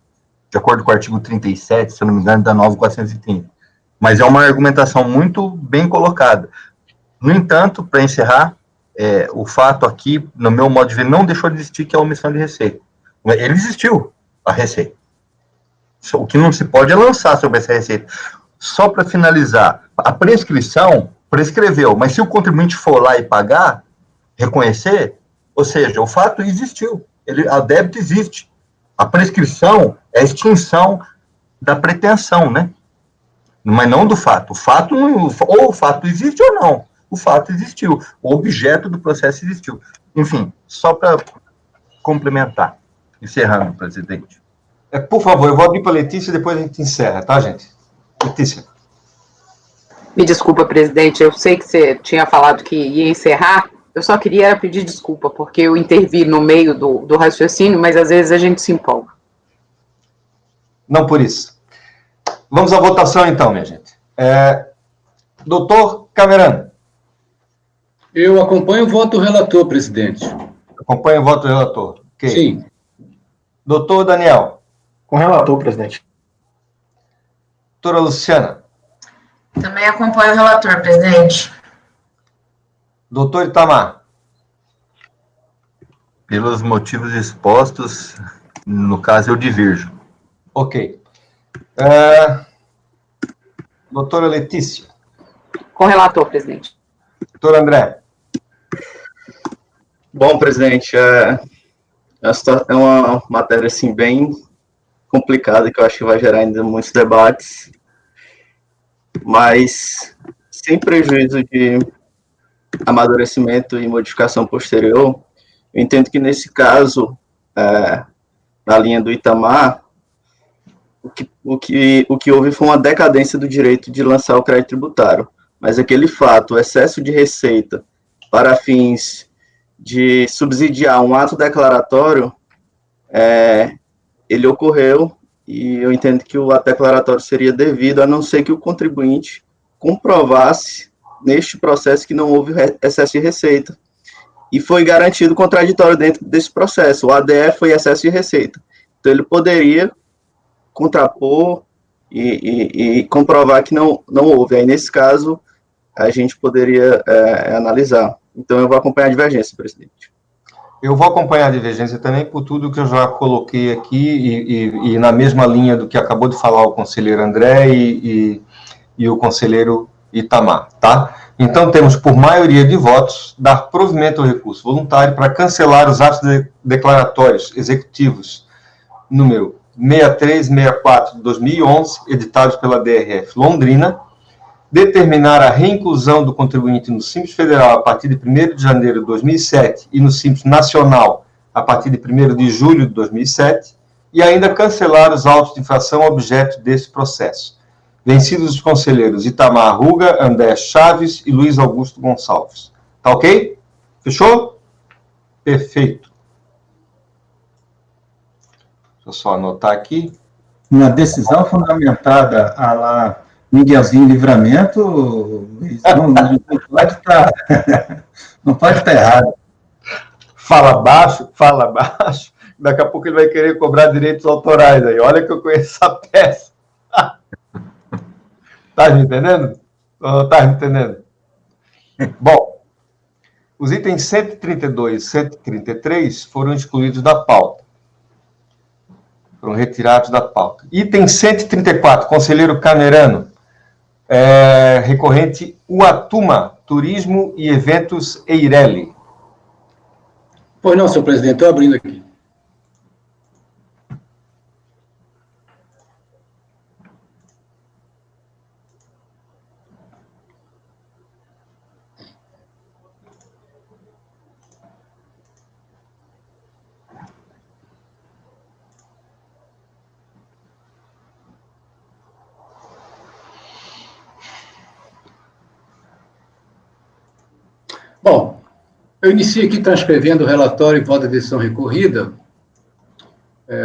de acordo com o artigo 37, se eu não me engano, da 9430. Mas é uma argumentação muito bem colocada. No entanto, para encerrar, o fato aqui, no meu modo de ver, não deixou de existir, que é a omissão de receita. Ele existiu, a receita. O que não se pode é lançar sobre essa receita. Só para finalizar, a prescrição prescreveu, mas se o contribuinte for lá e pagar, reconhecer, ou seja, o fato existiu, a débito existe. A prescrição é a extinção da pretensão, né? Mas não do fato. O fato ou o fato existe ou não. O fato existiu. O objeto do processo existiu. Enfim, só para complementar. Encerrando, presidente. Por favor, eu vou abrir para a Letícia e depois a gente encerra, tá, gente? Letícia. Me desculpa, presidente, eu sei que você tinha falado que ia encerrar, eu só queria pedir desculpa, porque eu intervi no meio do raciocínio, mas às vezes a gente se empolga. Não por isso. Vamos à votação, então, minha gente. Doutor Camerano. Eu acompanho o voto do relator, presidente. Acompanha o voto do relator. Okay. Sim. Doutor Daniel. Com o relator, presidente. Doutora Luciana. Também acompanho o relator, presidente. Doutor Itamar. Pelos motivos expostos, no caso, eu divirjo. Ok. Doutora Letícia. Com o relator, presidente. Doutor André. Bom, presidente, é uma matéria assim, bem complicada, que eu acho que vai gerar ainda muitos debates, mas sem prejuízo de amadurecimento e modificação posterior, eu entendo que nesse caso, na linha do Itamar, o que houve foi uma decadência do direito de lançar o crédito tributário, mas aquele fato, o excesso de receita para fins de subsidiar um ato declaratório, ele ocorreu, e eu entendo que o ato declaratório seria devido, a não ser que o contribuinte comprovasse neste processo que não houve excesso de receita. E foi garantido contraditório dentro desse processo. O ADE foi excesso de receita. Então, ele poderia contrapor e comprovar que não houve. Aí, nesse caso, a gente poderia analisar. Então, eu vou acompanhar a divergência, presidente. Eu vou acompanhar a divergência também por tudo que eu já coloquei aqui e na mesma linha do que acabou de falar o conselheiro André e o conselheiro Itamar, tá? Então, temos, por maioria de votos, dar provimento ao recurso voluntário para cancelar os atos declaratórios executivos número 6364 de 2011, editados pela DRF Londrina, determinar a reinclusão do contribuinte no Simples Federal a partir de 1º de janeiro de 2007 e no Simples Nacional a partir de 1º de julho de 2007, e ainda cancelar os autos de infração objeto desse processo. Vencidos os conselheiros Itamar Ruga, André Chaves e Luiz Augusto Gonçalves. Tá ok? Fechou? Perfeito. Deixa eu só anotar aqui. Uma decisão fundamentada a lá Miguelzinho Livramento, não pode estar errado. Fala baixo. Daqui a pouco ele vai querer cobrar direitos autorais aí. Olha que eu conheço essa peça. Tá me entendendo? Tá me entendendo? Bom, os itens 132 e 133 foram excluídos da pauta. Foram retirados da pauta. Item 134, conselheiro Camerano, recorrente Uatuma, Turismo e Eventos Eireli. Pois não, senhor presidente, estou abrindo aqui. Bom, eu inicio aqui transcrevendo o relatório e voto de decisão recorrida,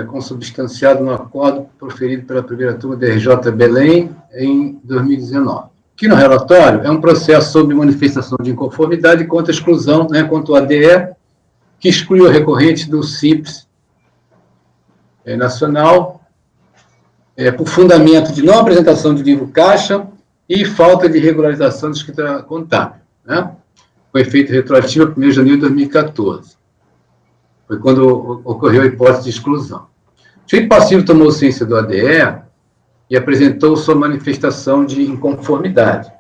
consubstanciado no acordo proferido pela primeira turma da RJ Belém em 2019. Aqui no relatório é um processo sobre manifestação de inconformidade contra a exclusão, contra o ADE, que excluiu a recorrente do Simples Nacional, por fundamento de não apresentação de livro caixa e falta de regularização de escrita contábil, com efeito retroativo a 1º de janeiro de 2014. Foi quando ocorreu a hipótese de exclusão. O sujeito passivo tomou ciência do ADE e apresentou sua manifestação de inconformidade,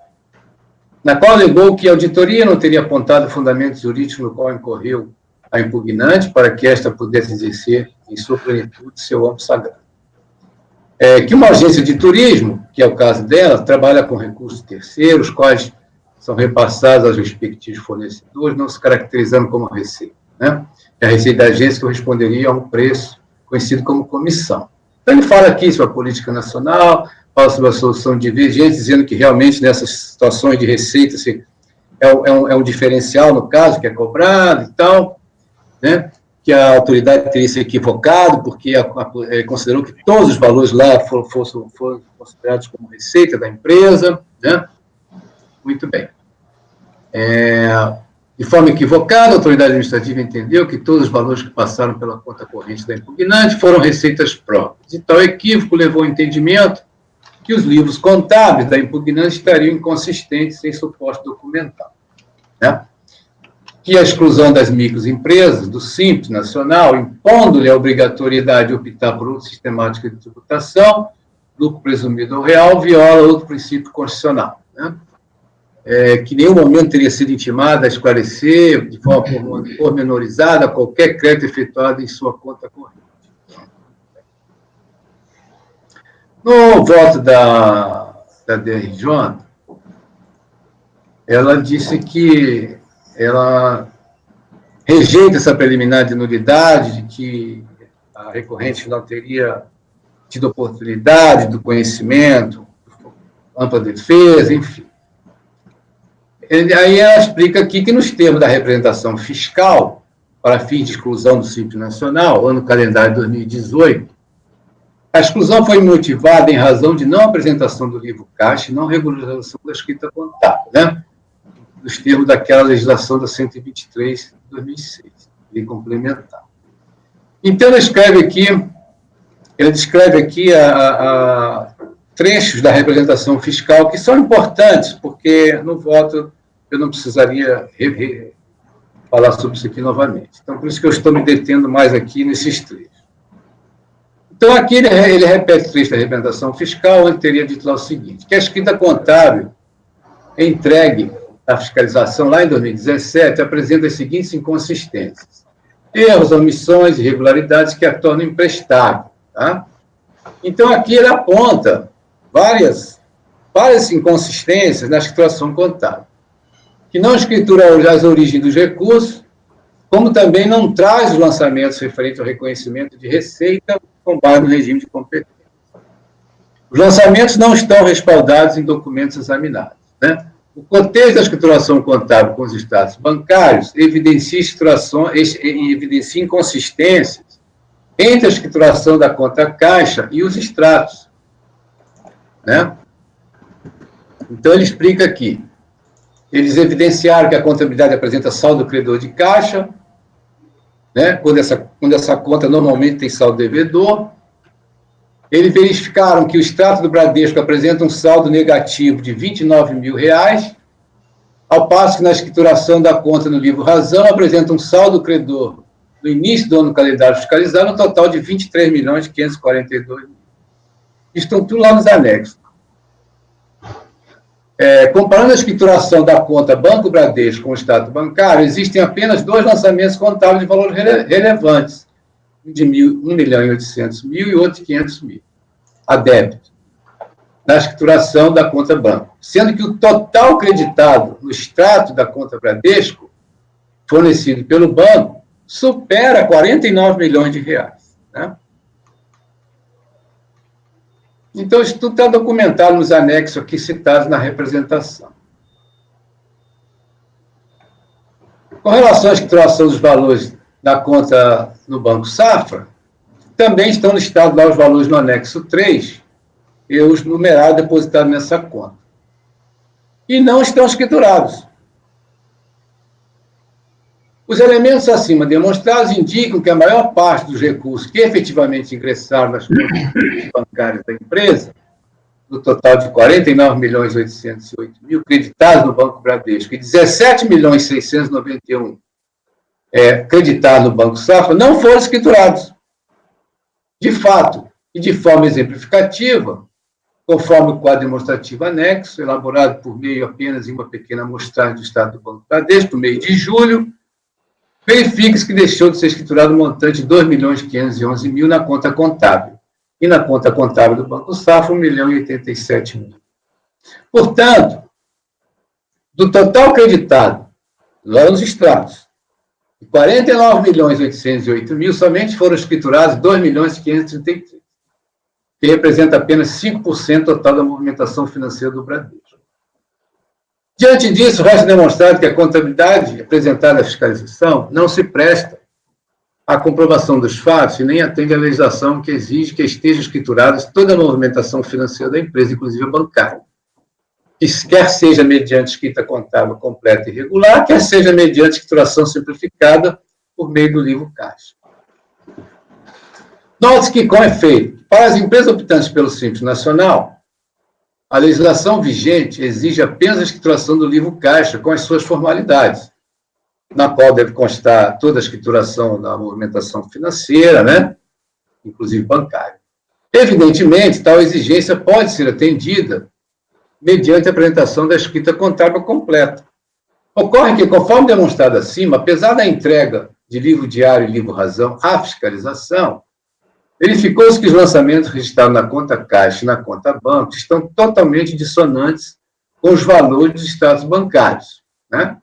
na qual alegou que a auditoria não teria apontado fundamentos jurídicos no qual incorreu a impugnante para que esta pudesse exercer em sua plenitude seu âmbito sagrado. Que uma agência de turismo, que é o caso dela, trabalha com recursos terceiros, quais são repassados aos respectivos fornecedores, não se caracterizando como receita. É a receita da agência corresponderia a um preço conhecido como comissão. Então, ele fala aqui sobre a política nacional, fala sobre a solução de divergência, dizendo que realmente nessas situações de receita é um diferencial, no caso, que é cobrado e tal, que a autoridade teria se equivocado, porque considerou que todos os valores lá foram considerados como receita da empresa, Muito bem. De forma equivocada, a autoridade administrativa entendeu que todos os valores que passaram pela conta corrente da impugnante foram receitas próprias. E tal equívoco levou ao entendimento que os livros contábeis da impugnante estariam inconsistentes sem suporte documental. Né? Que a exclusão das microempresas, do Simples Nacional, impondo-lhe a obrigatoriedade de optar por outra sistemática de tributação, lucro presumido ao real, viola outro princípio constitucional, né? Que em nenhum momento teria sido intimada a esclarecer de forma pormenorizada qualquer crédito efetuado em sua conta corrente. No voto da DRJ, ela disse que ela rejeita essa preliminar de nulidade, de que a recorrente não teria tido oportunidade do conhecimento, ampla defesa, enfim. Aí ela explica aqui que, nos termos da representação fiscal, para fins de exclusão do Simples Nacional, ano calendário 2018, a exclusão foi motivada em razão de não apresentação do livro caixa e não regularização da escrita contábil, né? Nos termos daquela legislação da 123 de 2006, lei complementar. Então, ela descreve aqui trechos da representação fiscal que são importantes, porque no voto eu não precisaria falar sobre isso aqui novamente. Então, por isso que eu estou me detendo mais aqui nesses trechos. Então, aqui ele repete o trecho da representação fiscal, onde teria dito lá o seguinte, que a escrita contábil entregue à fiscalização lá em 2017 apresenta as seguintes inconsistências: erros, omissões, irregularidades que a tornam imprestável. Tá? Então, aqui ele aponta várias inconsistências na escrituração contábil, que não escritura as origens dos recursos, como também não traz os lançamentos referentes ao reconhecimento de receita com base no regime de competência. Os lançamentos não estão respaldados em documentos examinados, né? O contexto da escrituração contábil com os estados bancários evidencia inconsistências entre a escrituração da conta caixa e os extratos, né? Então, ele explica aqui. Eles evidenciaram que a contabilidade apresenta saldo credor de caixa, né, quando essa conta normalmente tem saldo devedor. Eles verificaram que o extrato do Bradesco apresenta um saldo negativo de R$29 mil, ao passo que na escrituração da conta no livro Razão apresenta um saldo credor no início do ano calendário fiscalizado, um total de R$23.542.000. Estão tudo lá nos anexos. Comparando a escrituração da conta Banco Bradesco com o extrato bancário, existem apenas 2 lançamentos contábeis de valores relevantes, um de R$1.800.000 e outro de R$500.000, a débito, na escrituração da conta banco, sendo que o total creditado no extrato da conta Bradesco, fornecido pelo banco, supera R$49 milhões, né? Então, isso tudo está documentado nos anexos aqui citados na representação. Com relação à escrituração dos valores da conta no Banco Safra, também estão listados lá os valores no anexo 3 e os numerados depositados nessa conta. E não estão escriturados. Os elementos acima demonstrados indicam que a maior parte dos recursos que efetivamente ingressaram nas contas bancárias da empresa, no total de R$49.808.000 creditados no Banco Bradesco e R$17.691.000 creditados no Banco Safra, não foram escriturados. De fato, e de forma exemplificativa, conforme o quadro demonstrativo anexo, elaborado por meio apenas de uma pequena amostragem do Estado do Banco Bradesco, no mês de julho, verifica-se que deixou de ser escriturado um montante de R$2.511.000 na conta contábil, e na conta contábil do Banco Safra, R$1.087.000. Portanto, do total creditado, lá nos extratos, de R$49.808.000, somente foram escriturados R$2.533.000, que representa apenas 5% total da movimentação financeira do Bradesco. Diante disso, resta demonstrado que a contabilidade apresentada à fiscalização não se presta à comprovação dos fatos e nem atende à legislação que exige que esteja escriturada toda a movimentação financeira da empresa, inclusive a bancária. quer seja mediante escrita contábil completa e regular, quer seja mediante escrituração simplificada por meio do livro caixa. Note que, com efeito, para as empresas optantes pelo Simples Nacional, a legislação vigente exige apenas a escrituração do livro caixa com as suas formalidades, na qual deve constar toda a escrituração da movimentação financeira, né? Inclusive bancária. Evidentemente, tal exigência pode ser atendida mediante a apresentação da escrita contábil completa. Ocorre que, conforme demonstrado acima, apesar da entrega de livro diário e livro razão à fiscalização, verificou-se que os lançamentos registrados na conta caixa e na conta banco estão totalmente dissonantes com os valores dos extratos bancários, né?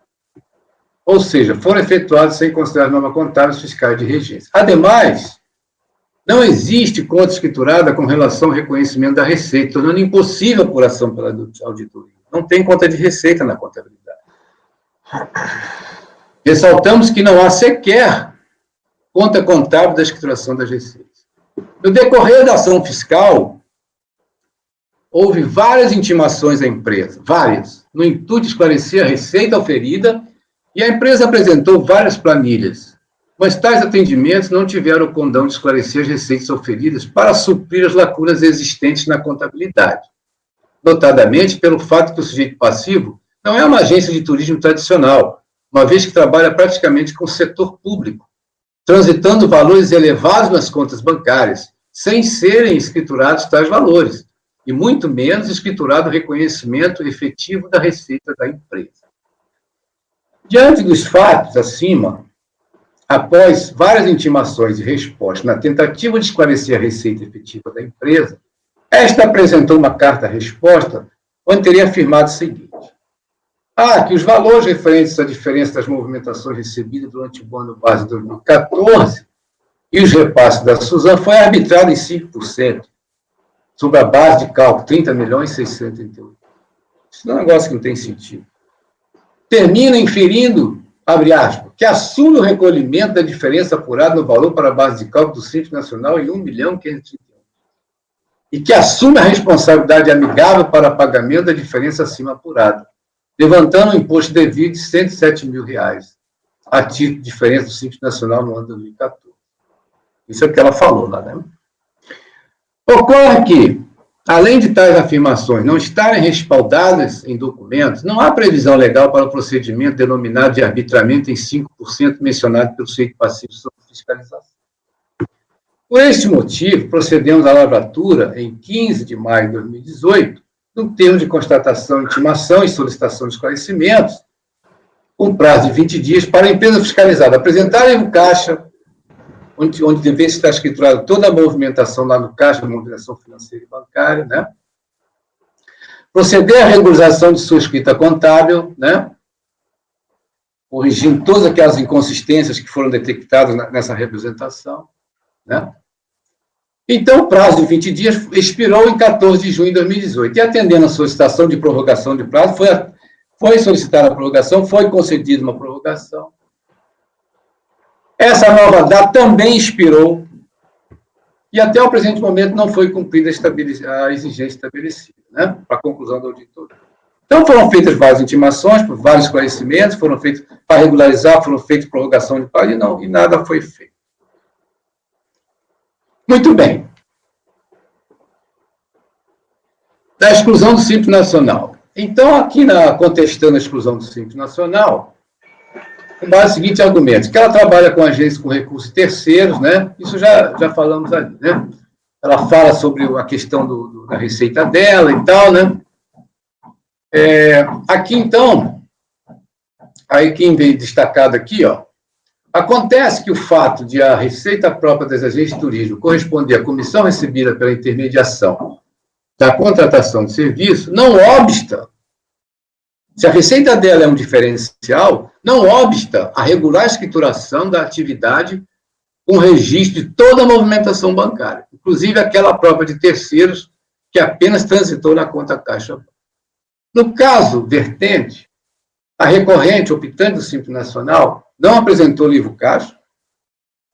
Ou seja, foram efetuados sem considerar norma contábil fiscais de regência. Ademais, não existe conta escriturada com relação ao reconhecimento da receita, tornando impossível a apuração pela auditoria. Não tem conta de receita na contabilidade. Ressaltamos que não há sequer conta contábil da escrituração das receitas. No decorrer da ação fiscal, houve várias intimações à empresa, várias, no intuito de esclarecer a receita oferida, e a empresa apresentou várias planilhas, mas tais atendimentos não tiveram o condão de esclarecer as receitas oferidas para suprir as lacunas existentes na contabilidade, notadamente pelo fato que o sujeito passivo não é uma agência de turismo tradicional, uma vez que trabalha praticamente com o setor público, transitando valores elevados nas contas bancárias, sem serem escriturados tais valores, e muito menos escriturado o reconhecimento efetivo da receita da empresa. Diante dos fatos acima, após várias intimações e respostas na tentativa de esclarecer a receita efetiva da empresa, esta apresentou uma carta-resposta onde teria afirmado o seguinte: que os valores referentes à diferença das movimentações recebidas durante o ano base de 2014 e os repasses da Suzano foi arbitrado em 5%, sobre a base de cálculo 30.638. Isso é um negócio que não tem sentido. Termina inferindo, abre aspas, que assume o recolhimento da diferença apurada no valor para a base de cálculo do Simples Nacional em 1.531. E que assume a responsabilidade amigável para pagamento da diferença acima apurada, levantando o imposto devido de R$ 107.000, a título de diferença do Simples Nacional no ano de 2014. Isso é o que ela falou lá, né? Ocorre que, além de tais afirmações não estarem respaldadas em documentos, não há previsão legal para o procedimento denominado de arbitramento em 5% mencionado pelo sujeito passivo sobre fiscalização. Por este motivo, procedemos à lavratura em 15 de maio de 2018, no termo de constatação, intimação e solicitação de esclarecimentos, com prazo de 20 dias para a empresa fiscalizada apresentar em caixa, onde deveria estar escriturada toda a movimentação lá no caixa, a movimentação financeira e bancária, né? Proceder à regularização de sua escrita contábil, né? Corrigindo todas aquelas inconsistências que foram detectadas nessa representação, né? Então, o prazo de 20 dias expirou em 14 de junho de 2018. E, atendendo a solicitação de prorrogação de prazo, foi solicitada a prorrogação, foi concedida uma prorrogação. Essa nova data também expirou e, até o presente momento, não foi cumprida a exigência estabelecida, né, para a conclusão da auditoria. Então, foram feitas várias intimações, por vários esclarecimentos, foram feitos para regularizar, foram feitas prorrogação de prazo e nada foi feito. Muito bem. Da exclusão do Simples Nacional. Então, aqui, contestando a exclusão do Simples Nacional, com base no seguinte argumento, que ela trabalha com agências com recursos terceiros, né? Isso já falamos ali, né? Ela fala sobre a questão da receita dela e tal, né? Aqui, então, aí quem veio destacado aqui, ó, acontece que o fato de a receita própria das agências de turismo corresponder à comissão recebida pela intermediação da contratação de serviço, não obsta, se a receita dela é um diferencial, não obsta a regular escrituração da atividade com registro de toda a movimentação bancária, inclusive aquela própria de terceiros que apenas transitou na conta caixa. No caso vertente, a recorrente optante do Simples Nacional não apresentou livro caixa,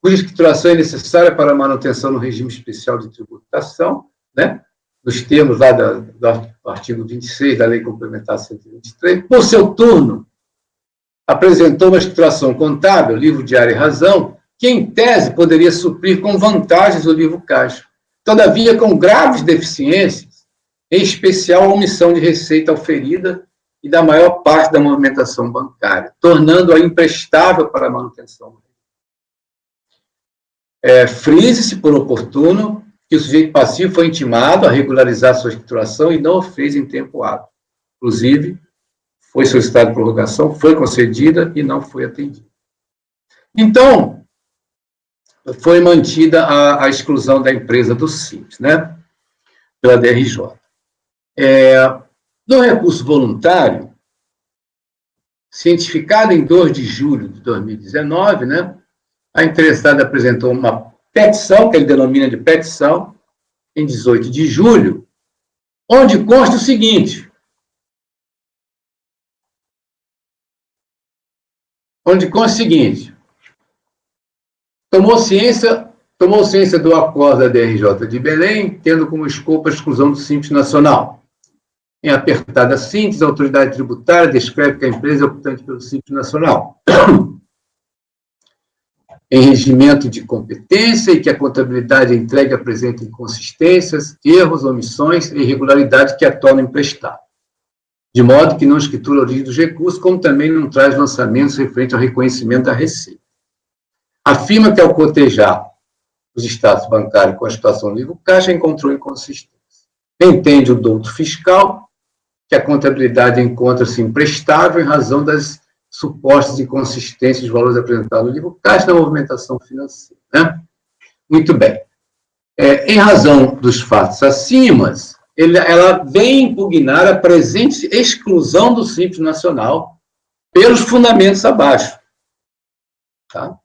cuja escrituração é necessária para a manutenção no regime especial de tributação, né? nos termos lá do artigo 26 da Lei Complementar 123, por seu turno, apresentou uma escrituração contábil, livro diário e razão, que, em tese, poderia suprir com vantagens o livro caixa, todavia com graves deficiências, em especial a omissão de receita oferida e da maior parte da movimentação bancária, tornando-a imprestável para a manutenção. Frise-se, por oportuno, que o sujeito passivo foi intimado a regularizar sua escrituração e não o fez em tempo hábil. Inclusive, foi solicitada prorrogação, foi concedida e não foi atendida. Então, foi mantida a exclusão da empresa do Simples, né, pela DRJ. No recurso voluntário, cientificado em 2 de julho de 2019, né, a interessada apresentou uma petição, que ele denomina de petição, em 18 de julho, onde consta o seguinte: tomou ciência do acordo da DRJ de Belém, tendo como escopo a exclusão do Simples Nacional. Em apertada síntese, a autoridade tributária descreve que a empresa é optante pelo Simples Nacional, em regimento de competência, e que a contabilidade entregue apresenta inconsistências, erros, omissões e irregularidades que a tornam imprestável, de modo que não escritura a origem dos recursos, como também não traz lançamentos referentes ao reconhecimento da receita. Afirma que, ao cotejar os status bancários com a situação do livro caixa, encontrou inconsistência. Entende o douto fiscal que a contabilidade encontra-se imprestável em razão das supostas inconsistências dos valores apresentados no livro caixa na movimentação financeira. Né? Muito bem. Em razão dos fatos acima, ela vem impugnar a presente exclusão do Simples Nacional pelos fundamentos abaixo. Tá?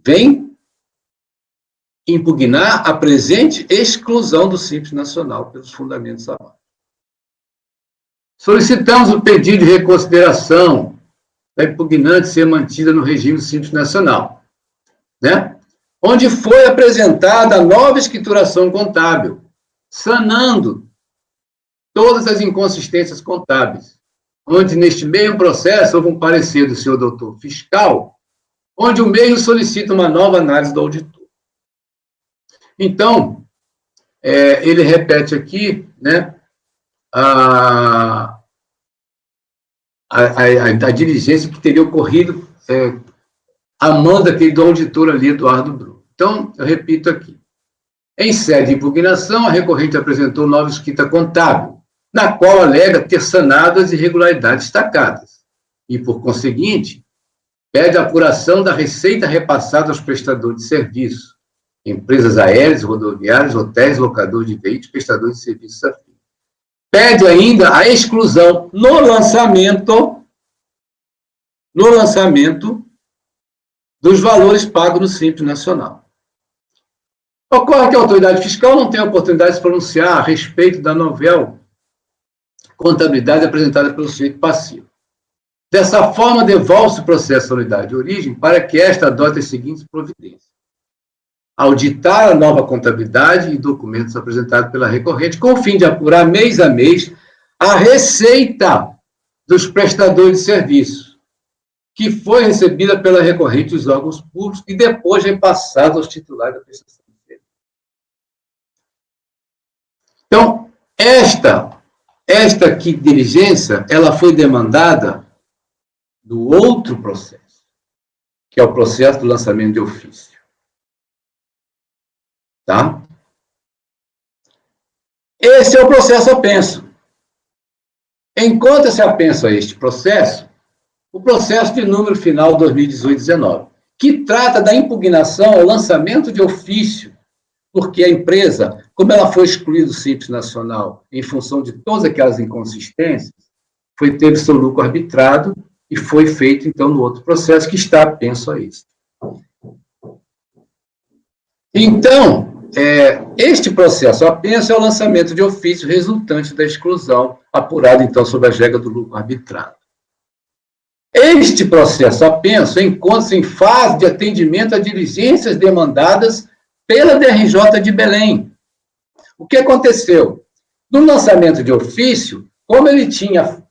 Vem impugnar a presente exclusão do Simples Nacional pelos fundamentos abaixo. Solicitamos o pedido de reconsideração da impugnante ser mantida no regime do Simples Nacional, né? Onde foi apresentada a nova escrituração contábil, sanando todas as inconsistências contábeis, onde, neste mesmo processo, houve um parecer do senhor doutor fiscal, onde o mesmo solicita uma nova análise do auditor. Então, ele repete aqui, né, a diligência que teria ocorrido a mão do auditor ali, Eduardo Brum. Então, eu repito aqui. Em sede de impugnação, a recorrente apresentou nova escrita contábil, na qual alega ter sanado as irregularidades destacadas, e, por conseguinte, pede a apuração da receita repassada aos prestadores de serviço, empresas aéreas, rodoviárias, hotéis, locadores de veículos, prestadores de serviços afins. Pede ainda a exclusão no lançamento dos valores pagos no Simples Nacional. Ocorre que a autoridade fiscal não tem a oportunidade de se pronunciar a respeito da novel contabilidade apresentada pelo sujeito passivo. Dessa forma, devolve-se o processo à unidade de origem para que esta adote as seguintes providências: auditar a nova contabilidade e documentos apresentados pela recorrente, com o fim de apurar mês a mês a receita dos prestadores de serviço, que foi recebida pela recorrente dos órgãos públicos e depois repassada aos titulares da prestação de serviço. Então, esta aqui, diligência, ela foi demandada do outro processo, que é o processo do lançamento de ofício. Tá? Esse é o processo apenso. Encontra-se apenso a este processo o processo de número final 2018-19, que trata da impugnação ao lançamento de ofício, porque a empresa, como ela foi excluída do Simples Nacional em função de todas aquelas inconsistências, teve seu lucro arbitrado e foi feito, então, no outro processo que está apenso a isso. Então, este processo apenso é o lançamento de ofício resultante da exclusão, apurado, então, sob a regra do lucro arbitrado. Este processo apenso encontra-se em fase de atendimento a diligências demandadas pela DRJ de Belém, O que aconteceu? No lançamento de ofício, como ele tinha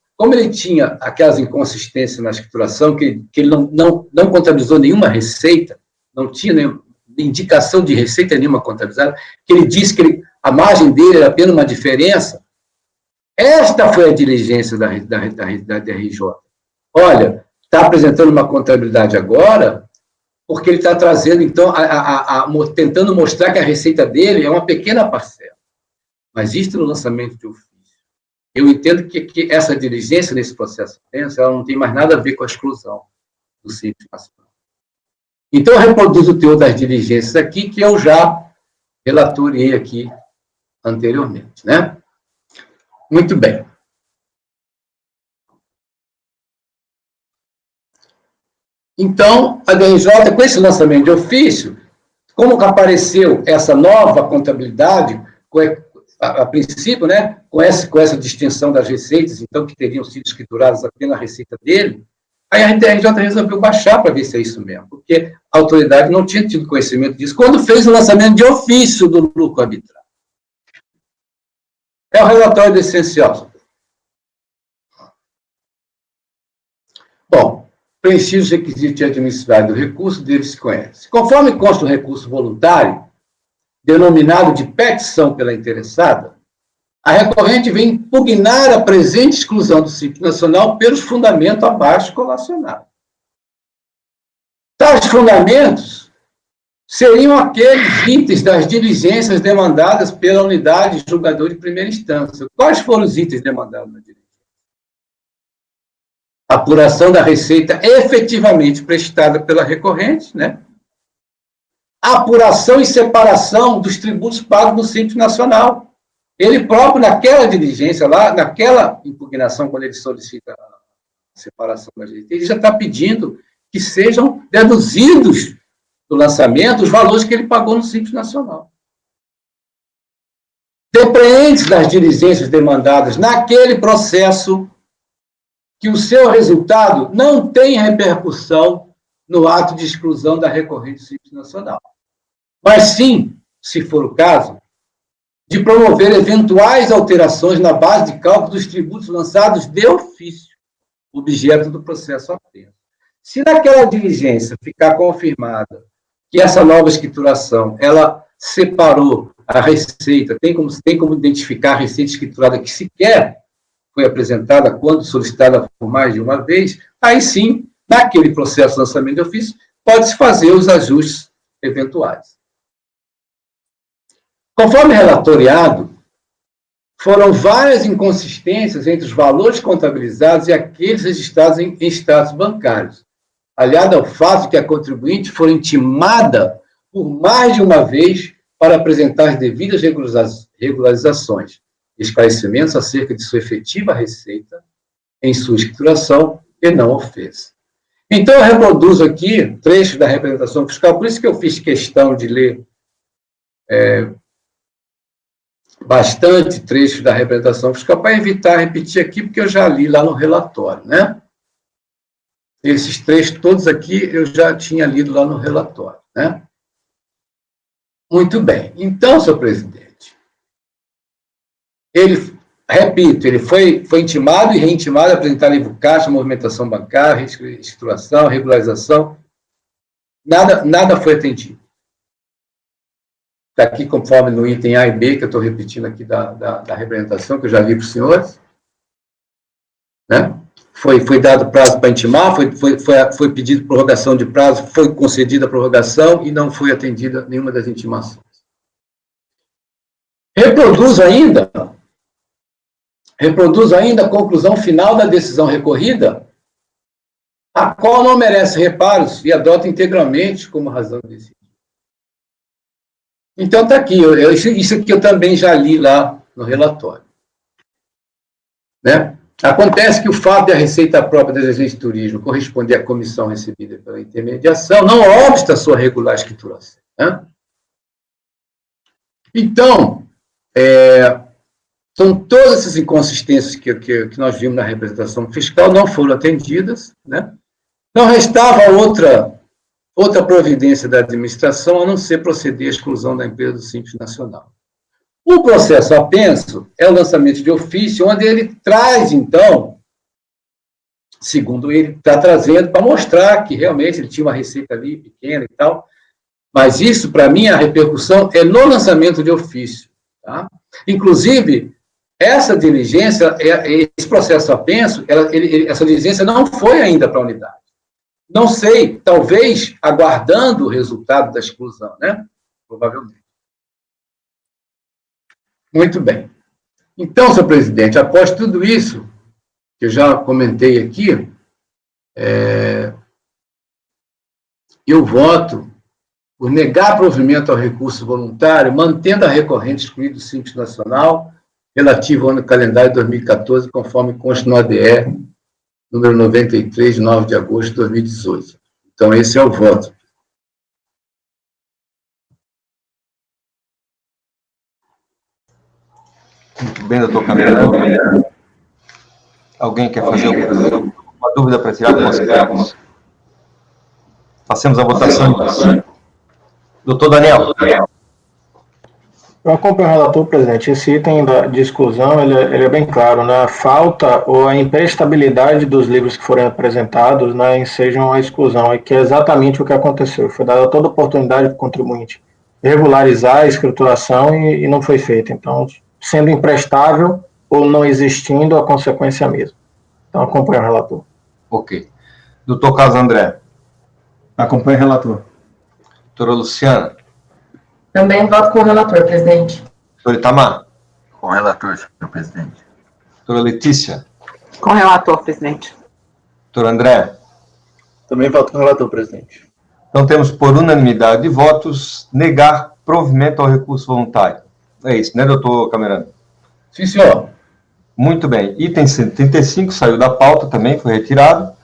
aquelas inconsistências na escrituração, que ele não contabilizou nenhuma receita, não tinha nenhuma indicação de receita nenhuma contabilizada, que ele disse que a margem dele era apenas uma diferença. Esta foi a diligência da RJ. Olha, está apresentando uma contabilidade agora, porque ele está trazendo, então, tentando mostrar que a receita dele é uma pequena parcela. Mas isto no lançamento de ofício. Eu entendo que essa diligência nesse processo tenso, ela não tem mais nada a ver com a exclusão do Simples Nacional. Então, eu reproduzo o teor das diligências aqui, que eu já relatorei aqui anteriormente, né? Muito bem. Então, a DRJ, com esse lançamento de ofício, como apareceu essa nova contabilidade, a princípio, né, com essa distinção das receitas, então, que teriam sido escrituradas apenas a receita dele, aí a DRJ resolveu baixar para ver se é isso mesmo, porque a autoridade não tinha tido conhecimento disso quando fez o lançamento de ofício do lucro arbitrário. É o relatório do essencial. Bom, preenchidos os requisitos de admissibilidade do recurso, dele se conhece. Conforme consta o recurso voluntário, denominado de petição pela interessada, a recorrente vem impugnar a presente exclusão do Simples Nacional pelos fundamentos abaixo colacionados. Tais fundamentos seriam aqueles itens das diligências demandadas pela unidade julgador de primeira instância. Quais foram os itens demandados na diligência? Apuração da receita efetivamente prestada pela recorrente, né? Apuração e separação dos tributos pagos no Simples Nacional. Ele próprio, naquela diligência lá, naquela impugnação, quando ele solicita a separação da receita, ele já está pedindo que sejam deduzidos do lançamento os valores que ele pagou no Simples Nacional. Depreende das diligências demandadas naquele processo que o seu resultado não tem repercussão no ato de exclusão da recorrente Simples Nacional. Mas sim, se for o caso, de promover eventuais alterações na base de cálculo dos tributos lançados de ofício, objeto do processo apenas. Se naquela diligência ficar confirmada que essa nova escrituração, ela separou a receita, tem como identificar a receita escriturada que sequer foi apresentada quando solicitada por mais de uma vez, aí sim, naquele processo de lançamento de ofício, pode-se fazer os ajustes eventuais. Conforme relatoriado, foram várias inconsistências entre os valores contabilizados e aqueles registrados em extratos bancários, aliado ao fato de que a contribuinte foi intimada por mais de uma vez para apresentar as devidas regularizações, esclarecimentos acerca de sua efetiva receita em sua escrituração e não ofensa. Então, eu reproduzo aqui trechos da representação fiscal, por isso que eu fiz questão de ler bastante trechos da representação fiscal, para evitar repetir aqui, porque eu já li lá no relatório, né? Esses trechos todos aqui eu já tinha lido lá no relatório, né? Muito bem. Então, senhor presidente, ele foi intimado e reintimado a apresentar livro caixa, movimentação bancária, escrituração, regularização. Nada foi atendido. Está aqui, conforme no item A e B, que eu estou repetindo aqui da representação, que eu já li para os senhores. Né? Foi dado prazo para intimar, foi pedido prorrogação de prazo, foi concedida a prorrogação e não foi atendida nenhuma das intimações. Reproduzo ainda a conclusão final da decisão recorrida, a qual não merece reparos e adota integralmente como razão decidida. Então, está aqui, isso aqui eu também já li lá no relatório. Né? Acontece que o fato de a receita própria das agências de turismo corresponder à comissão recebida pela intermediação não obsta a sua regular escrituração. Né? Então, são todas essas inconsistências que nós vimos na representação fiscal não foram atendidas, né? Não restava outra providência da administração a não ser proceder à exclusão da empresa do Simples Nacional. O processo apenso é o lançamento de ofício, onde ele traz, então, segundo ele está trazendo, para mostrar que realmente ele tinha uma receita ali pequena e tal, mas isso, para mim, a repercussão é no lançamento de ofício. Tá? Inclusive, essa diligência, esse processo apenso, essa diligência não foi ainda para a unidade. Não sei, talvez aguardando o resultado da exclusão, né? Provavelmente. Muito bem. Então, senhor presidente, após tudo isso, que eu já comentei aqui, eu voto por negar provimento ao recurso voluntário, mantendo a recorrente excluída do Simples Nacional, relativo ao ano calendário de 2014, conforme consta no ADE, número 93, de 9 de agosto de 2018. Então, esse é o voto. Muito bem, doutor Camerano. Alguém quer fazer uma dúvida para tirar do conselheiro? Passemos à votação. Doutor Daniel. Eu acompanho o relator, presidente. Esse item de exclusão, ele é bem claro, né? A falta ou a imprestabilidade dos livros que forem apresentados, né, ensejam a exclusão, que é exatamente o que aconteceu. Foi dada toda a oportunidade para o contribuinte regularizar a escrituração e não foi feito. Então, sendo imprestável ou não existindo, a consequência é a mesma. Então, acompanho o relator. Ok. Doutor Carlos André. Acompanho o relator. Doutora Luciana. Também voto com o relator, presidente. Doutor Itamar. Com o relator, senhor presidente. Doutora Letícia. Com o relator, presidente. Doutor André. Também voto com o relator, presidente. Então, temos, por unanimidade de votos, negar provimento ao recurso voluntário. É isso, né, doutor Camerano? Sim, senhor. Muito bem. Item 135 saiu da pauta também, foi retirado.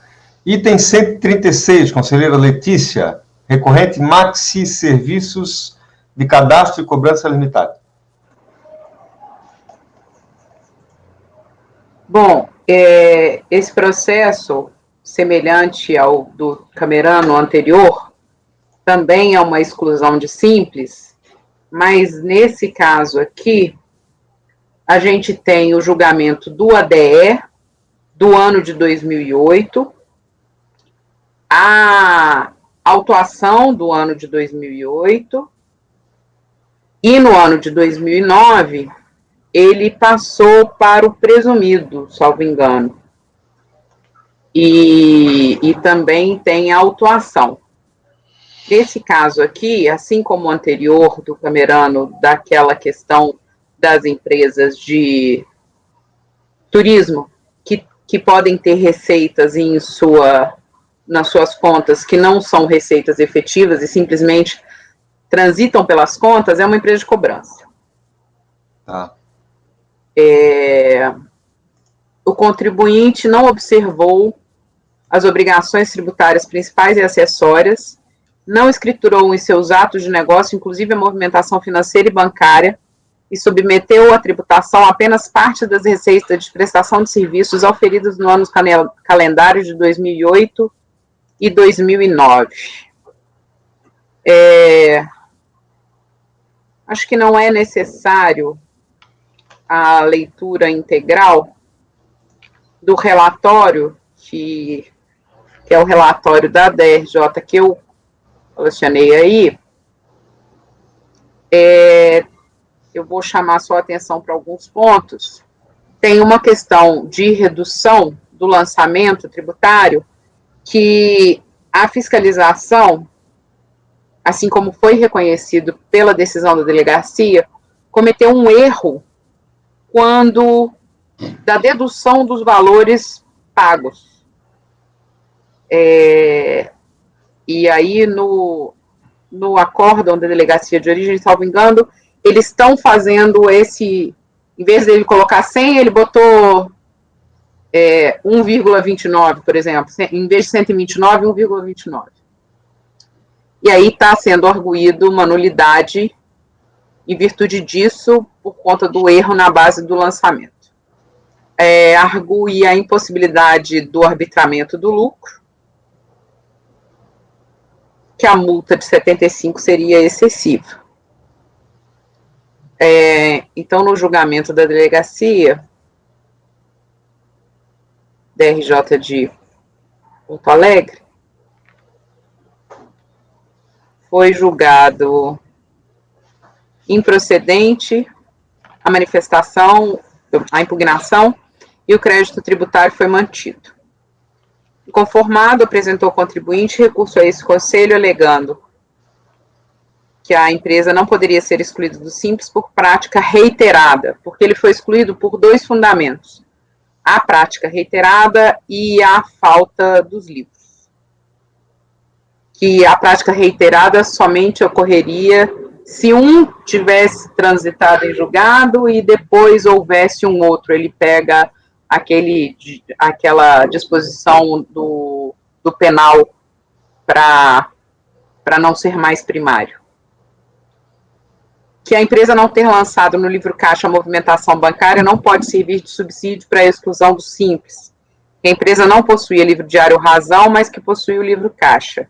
Item 136, conselheira Letícia, recorrente Maxi Serviços de Cadastro e Cobrança Limitada. Bom, esse processo, semelhante ao do Camerano anterior, também é uma exclusão de simples, mas nesse caso aqui, a gente tem o julgamento do ADE do ano de 2008, a autuação do ano de 2008, e no ano de 2009, ele passou para o presumido, salvo engano. E também tem a autuação. Nesse caso aqui, assim como o anterior do Camerano, daquela questão das empresas de turismo, que podem ter receitas nas suas contas que não são receitas efetivas e simplesmente transitam pelas contas, é uma empresa de cobrança. Tá. O contribuinte não observou as obrigações tributárias principais e acessórias, não escriturou em seus atos de negócio, inclusive a movimentação financeira e bancária, e submeteu à tributação apenas parte das receitas de prestação de serviços auferidas no ano calendário de 2008 e 2009. Acho que não é necessário a leitura integral do relatório, que é o relatório da DRJ, que eu relacionei aí. Eu vou chamar sua atenção para alguns pontos. Tem uma questão de redução do lançamento tributário, que a fiscalização, assim como foi reconhecido pela decisão da delegacia, cometeu um erro da dedução dos valores pagos. E aí, no acórdão da delegacia de origem, salvo engano, eles estão fazendo em vez dele colocar 100, ele botou 1,29, por exemplo, em vez de 129, 1,29. E aí está sendo arguído uma nulidade em virtude disso, por conta do erro na base do lançamento. Argui a impossibilidade do arbitramento do lucro, que a multa de 75 seria excessiva. Então, no julgamento da delegacia, DRJ de Porto Alegre, foi julgado improcedente a manifestação, a impugnação, e o crédito tributário foi mantido. Inconformado, apresentou o contribuinte recurso a esse conselho, alegando que a empresa não poderia ser excluída do Simples por prática reiterada, porque ele foi excluído por 2 fundamentos: a prática reiterada e a falta dos livros. Que a prática reiterada somente ocorreria se um tivesse transitado em julgado e depois houvesse um outro. Ele pega aquela disposição do penal para não ser mais primário. Que a empresa não ter lançado no livro caixa a movimentação bancária não pode servir de subsídio para a exclusão do Simples. Que a empresa não possuía livro diário razão, mas que possui o livro caixa.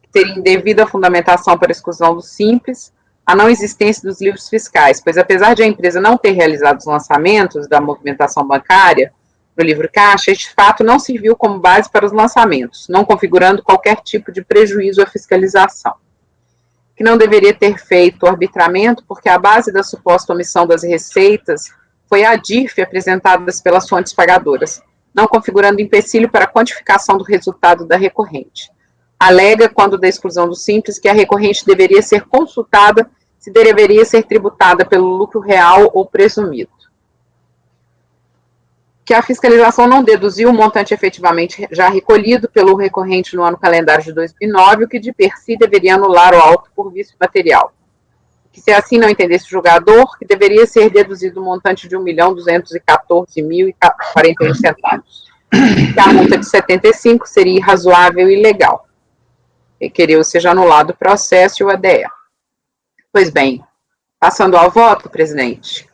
Que teria indevida fundamentação para a exclusão do Simples a não existência dos livros fiscais, pois apesar de a empresa não ter realizado os lançamentos da movimentação bancária no livro caixa, este fato não serviu como base para os lançamentos, não configurando qualquer tipo de prejuízo à fiscalização. Que não deveria ter feito o arbitramento, porque a base da suposta omissão das receitas foi a DIRF apresentadas pelas fontes pagadoras, não configurando empecilho para a quantificação do resultado da recorrente. Alega, quando da exclusão do Simples, que a recorrente deveria ser consultada se deveria ser tributada pelo lucro real ou presumido. Que a fiscalização não deduziu o montante efetivamente já recolhido pelo recorrente no ano calendário de 2009, o que de per si deveria anular o auto por vício material. Que se assim não entendesse o julgador, que deveria ser deduzido o montante de R$ 1.214.041. Que a multa de 75 seria irrazoável e ilegal. Requereu seja anulado o processo e o ADE. Pois bem, passando ao voto, presidente,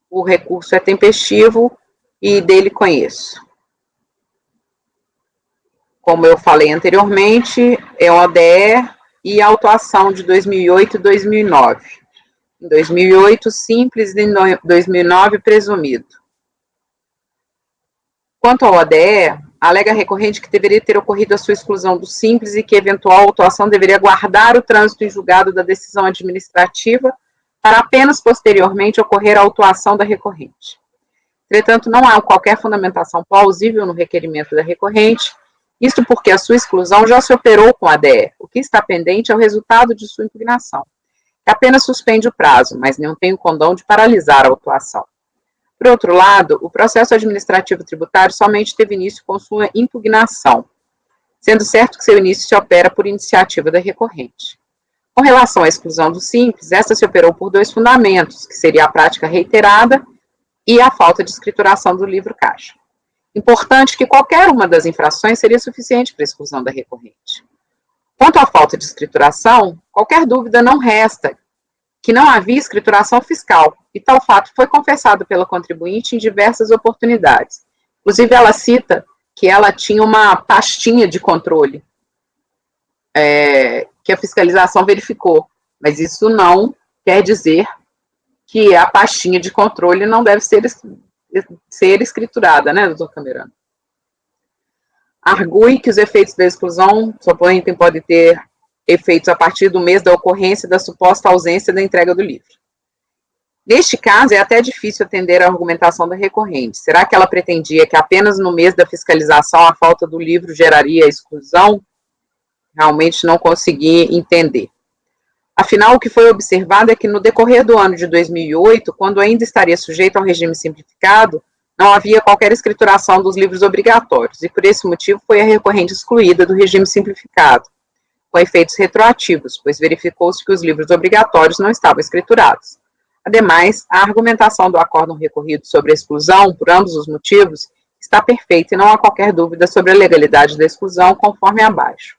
o recurso é tempestivo e dele conheço. Como eu falei anteriormente, é o ADE e a autuação de 2008 e 2009. Em 2008, simples, em 2009, presumido. Quanto ao ADE, alega a recorrente que deveria ter ocorrido a sua exclusão do simples e que eventual autuação deveria guardar o trânsito em julgado da decisão administrativa para apenas posteriormente ocorrer a autuação da recorrente. Entretanto, não há qualquer fundamentação plausível no requerimento da recorrente, isto porque a sua exclusão já se operou com a ADE. O que está pendente é o resultado de sua impugnação, que apenas suspende o prazo, mas não tem o condão de paralisar a autuação. Por outro lado, o processo administrativo tributário somente teve início com sua impugnação, sendo certo que seu início se opera por iniciativa da recorrente. Com relação à exclusão do simples, esta se operou por 2 fundamentos, que seria a prática reiterada e a falta de escrituração do livro caixa. Importante que qualquer uma das infrações seria suficiente para a exclusão da recorrente. Quanto à falta de escrituração, qualquer dúvida não resta que não havia escrituração fiscal, e tal fato foi confessado pela contribuinte em diversas oportunidades. Inclusive, ela cita que ela tinha uma pastinha de controle, que a fiscalização verificou, mas isso não quer dizer que a pastinha de controle não deve ser escriturada, né, doutor Camerano? Argue que os efeitos da exclusão podem ter efeitos a partir do mês da ocorrência da suposta ausência da entrega do livro. Neste caso, é até difícil atender a argumentação da recorrente. Será que ela pretendia que apenas no mês da fiscalização a falta do livro geraria a exclusão? Realmente não consegui entender. Afinal, o que foi observado é que no decorrer do ano de 2008, quando ainda estaria sujeito ao regime simplificado, não havia qualquer escrituração dos livros obrigatórios, e por esse motivo foi a recorrente excluída do regime simplificado, com efeitos retroativos, pois verificou-se que os livros obrigatórios não estavam escriturados. Ademais, a argumentação do acórdão recorrido sobre a exclusão, por ambos os motivos, está perfeita e não há qualquer dúvida sobre a legalidade da exclusão, conforme abaixo.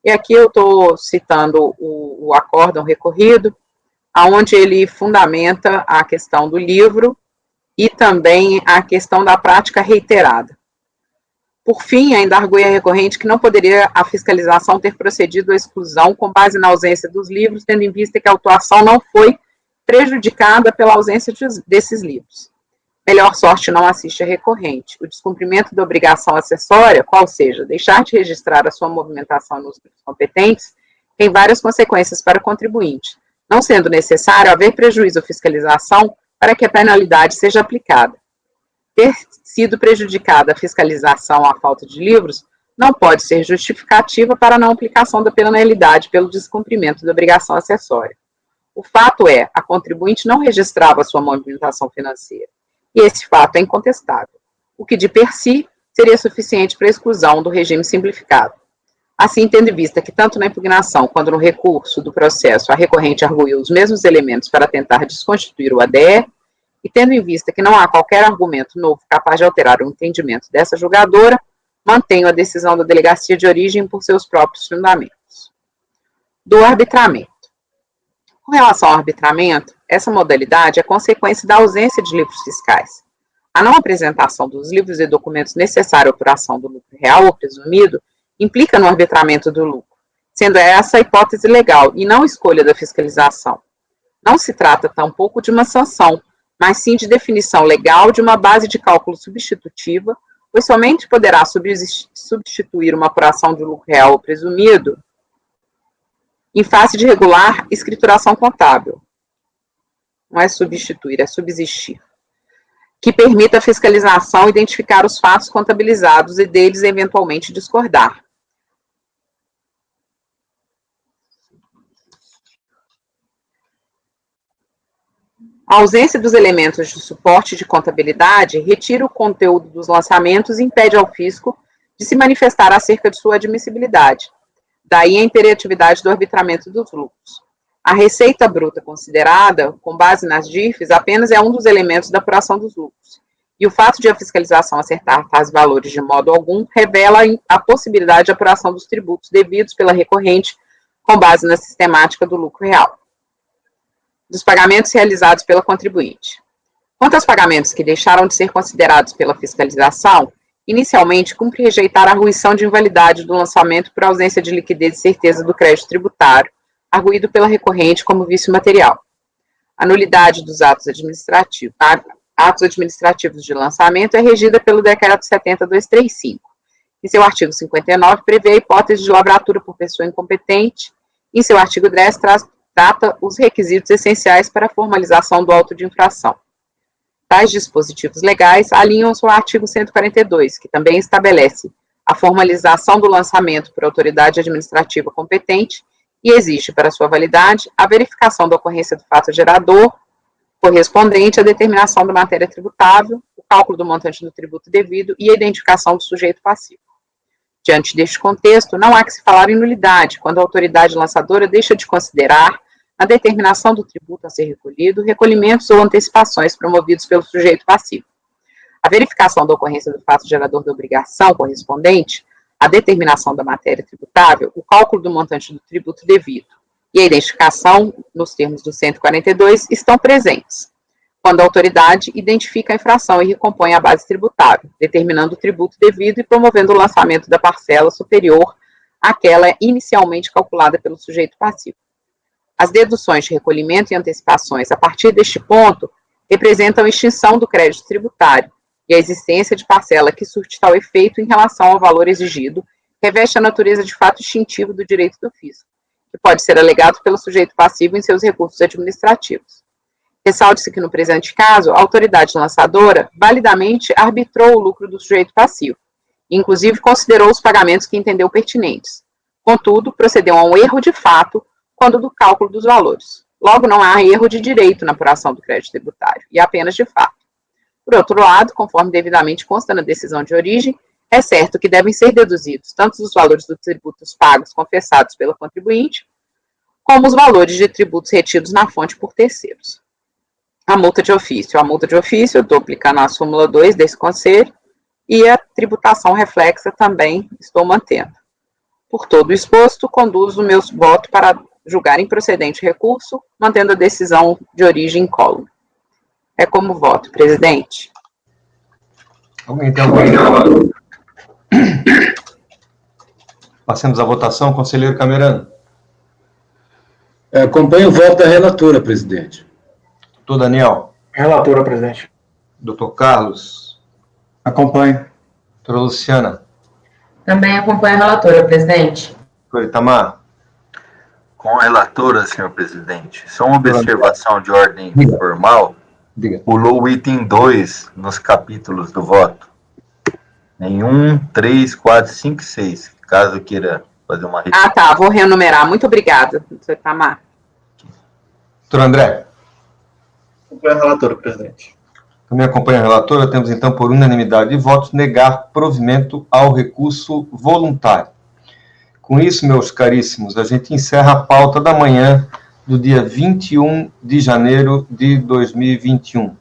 E aqui eu estou citando o acórdão recorrido, onde ele fundamenta a questão do livro e também a questão da prática reiterada. Por fim, ainda argui a recorrente que não poderia a fiscalização ter procedido à exclusão com base na ausência dos livros, tendo em vista que a autuação não foi prejudicada pela ausência desses livros. Melhor sorte não assiste a recorrente. O descumprimento da obrigação acessória, qual seja, deixar de registrar a sua movimentação nos livros competentes, tem várias consequências para o contribuinte, não sendo necessário haver prejuízo ou fiscalização para que a penalidade seja aplicada. Ter sido prejudicada a fiscalização à falta de livros não pode ser justificativa para a não aplicação da penalidade pelo descumprimento da obrigação acessória. O fato é, a contribuinte não registrava sua movimentação financeira, e esse fato é incontestável, o que de per si seria suficiente para a exclusão do regime simplificado. Assim, tendo em vista que tanto na impugnação quanto no recurso do processo a recorrente arguiu os mesmos elementos para tentar desconstituir o ADE, e tendo em vista que não há qualquer argumento novo capaz de alterar o entendimento dessa julgadora, mantenho a decisão da delegacia de origem por seus próprios fundamentos. Do arbitramento. Com relação ao arbitramento, essa modalidade é consequência da ausência de livros fiscais. A não apresentação dos livros e documentos necessários à apuração do lucro real ou presumido implica no arbitramento do lucro, sendo essa a hipótese legal e não escolha da fiscalização. Não se trata tampouco de uma sanção, mas sim de definição legal de uma base de cálculo substitutiva, pois somente poderá substituir uma apuração do lucro real ou presumido em face de regular escrituração contábil. Não é substituir, é subsistir. Que permita a fiscalização identificar os fatos contabilizados e deles eventualmente discordar. A ausência dos elementos de suporte de contabilidade retira o conteúdo dos lançamentos e impede ao fisco de se manifestar acerca de sua admissibilidade. Daí a imperatividade do arbitramento dos lucros. A receita bruta considerada, com base nas DIFs, apenas é um dos elementos da apuração dos lucros. E o fato de a fiscalização acertar tais valores de modo algum revela a possibilidade de apuração dos tributos devidos pela recorrente com base na sistemática do lucro real. Dos pagamentos realizados pela contribuinte. Quanto aos pagamentos que deixaram de ser considerados pela fiscalização, inicialmente, cumpre rejeitar a arguição de invalidade do lançamento por ausência de liquidez e certeza do crédito tributário, arguído pela recorrente como vício material. A nulidade dos atos administrativos de lançamento é regida pelo Decreto 70.235. Em seu artigo 59, prevê a hipótese de lavratura por pessoa incompetente. Em seu artigo 10, trata os requisitos essenciais para a formalização do auto de infração. Tais dispositivos legais alinham-se ao artigo 142, que também estabelece a formalização do lançamento por autoridade administrativa competente e exige, para sua validade, a verificação da ocorrência do fato gerador correspondente à determinação da matéria tributável, o cálculo do montante do tributo devido e a identificação do sujeito passivo. Diante deste contexto, não há que se falar em nulidade, quando a autoridade lançadora deixa de considerar, na determinação do tributo a ser recolhido, recolhimentos ou antecipações promovidos pelo sujeito passivo. A verificação da ocorrência do fato gerador da obrigação correspondente, a determinação da matéria tributável, o cálculo do montante do tributo devido e a identificação, nos termos do 142, estão presentes, quando a autoridade identifica a infração e recompõe a base tributável, determinando o tributo devido e promovendo o lançamento da parcela superior àquela inicialmente calculada pelo sujeito passivo. As deduções de recolhimento e antecipações, a partir deste ponto, representam a extinção do crédito tributário e a existência de parcela que surte tal efeito em relação ao valor exigido, reveste a natureza de fato extintivo do direito do fisco, que pode ser alegado pelo sujeito passivo em seus recursos administrativos. Ressalte-se que, no presente caso, a autoridade lançadora validamente arbitrou o lucro do sujeito passivo, e inclusive considerou os pagamentos que entendeu pertinentes. Contudo, procedeu a um erro de fato quando do cálculo dos valores. Logo, não há erro de direito na apuração do crédito tributário, e apenas de fato. Por outro lado, conforme devidamente consta na decisão de origem, é certo que devem ser deduzidos tanto os valores dos tributos pagos confessados pela contribuinte, como os valores de tributos retidos na fonte por terceiros. A multa de ofício. A multa de ofício, eu estou aplicando a súmula 2 desse conselho, e a tributação reflexa também estou mantendo. Por todo o exposto, conduzo o meu voto para julgar improcedente o recurso, mantendo a decisão de origem incólume. É como voto, presidente. Alguém tem alguma pergunta? Passemos à votação, conselheiro Camerano. Acompanho o voto da relatora, presidente. Doutor Daniel. Relatora, presidente. Doutor Carlos. Acompanho. Doutora Luciana. Também acompanho a relatora, presidente. Doutor Itamar. Com a relatora, senhor presidente, só uma observação de ordem formal. Diga. Pulou o item 2 nos capítulos do voto. Em 1, 3, 4, 5 e 6. Caso queira fazer uma... Ah, tá. Vou renumerar. Muito obrigada, doutor Itamar. Doutor André. Acompanho a relatora, presidente. Também acompanha a relatora. Temos, então, por unanimidade de votos, negar provimento ao recurso voluntário. Com isso, meus caríssimos, a gente encerra a pauta da manhã do dia 21 de janeiro de 2021.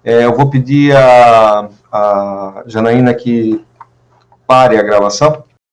Eu vou pedir a Janaína que pare a gravação.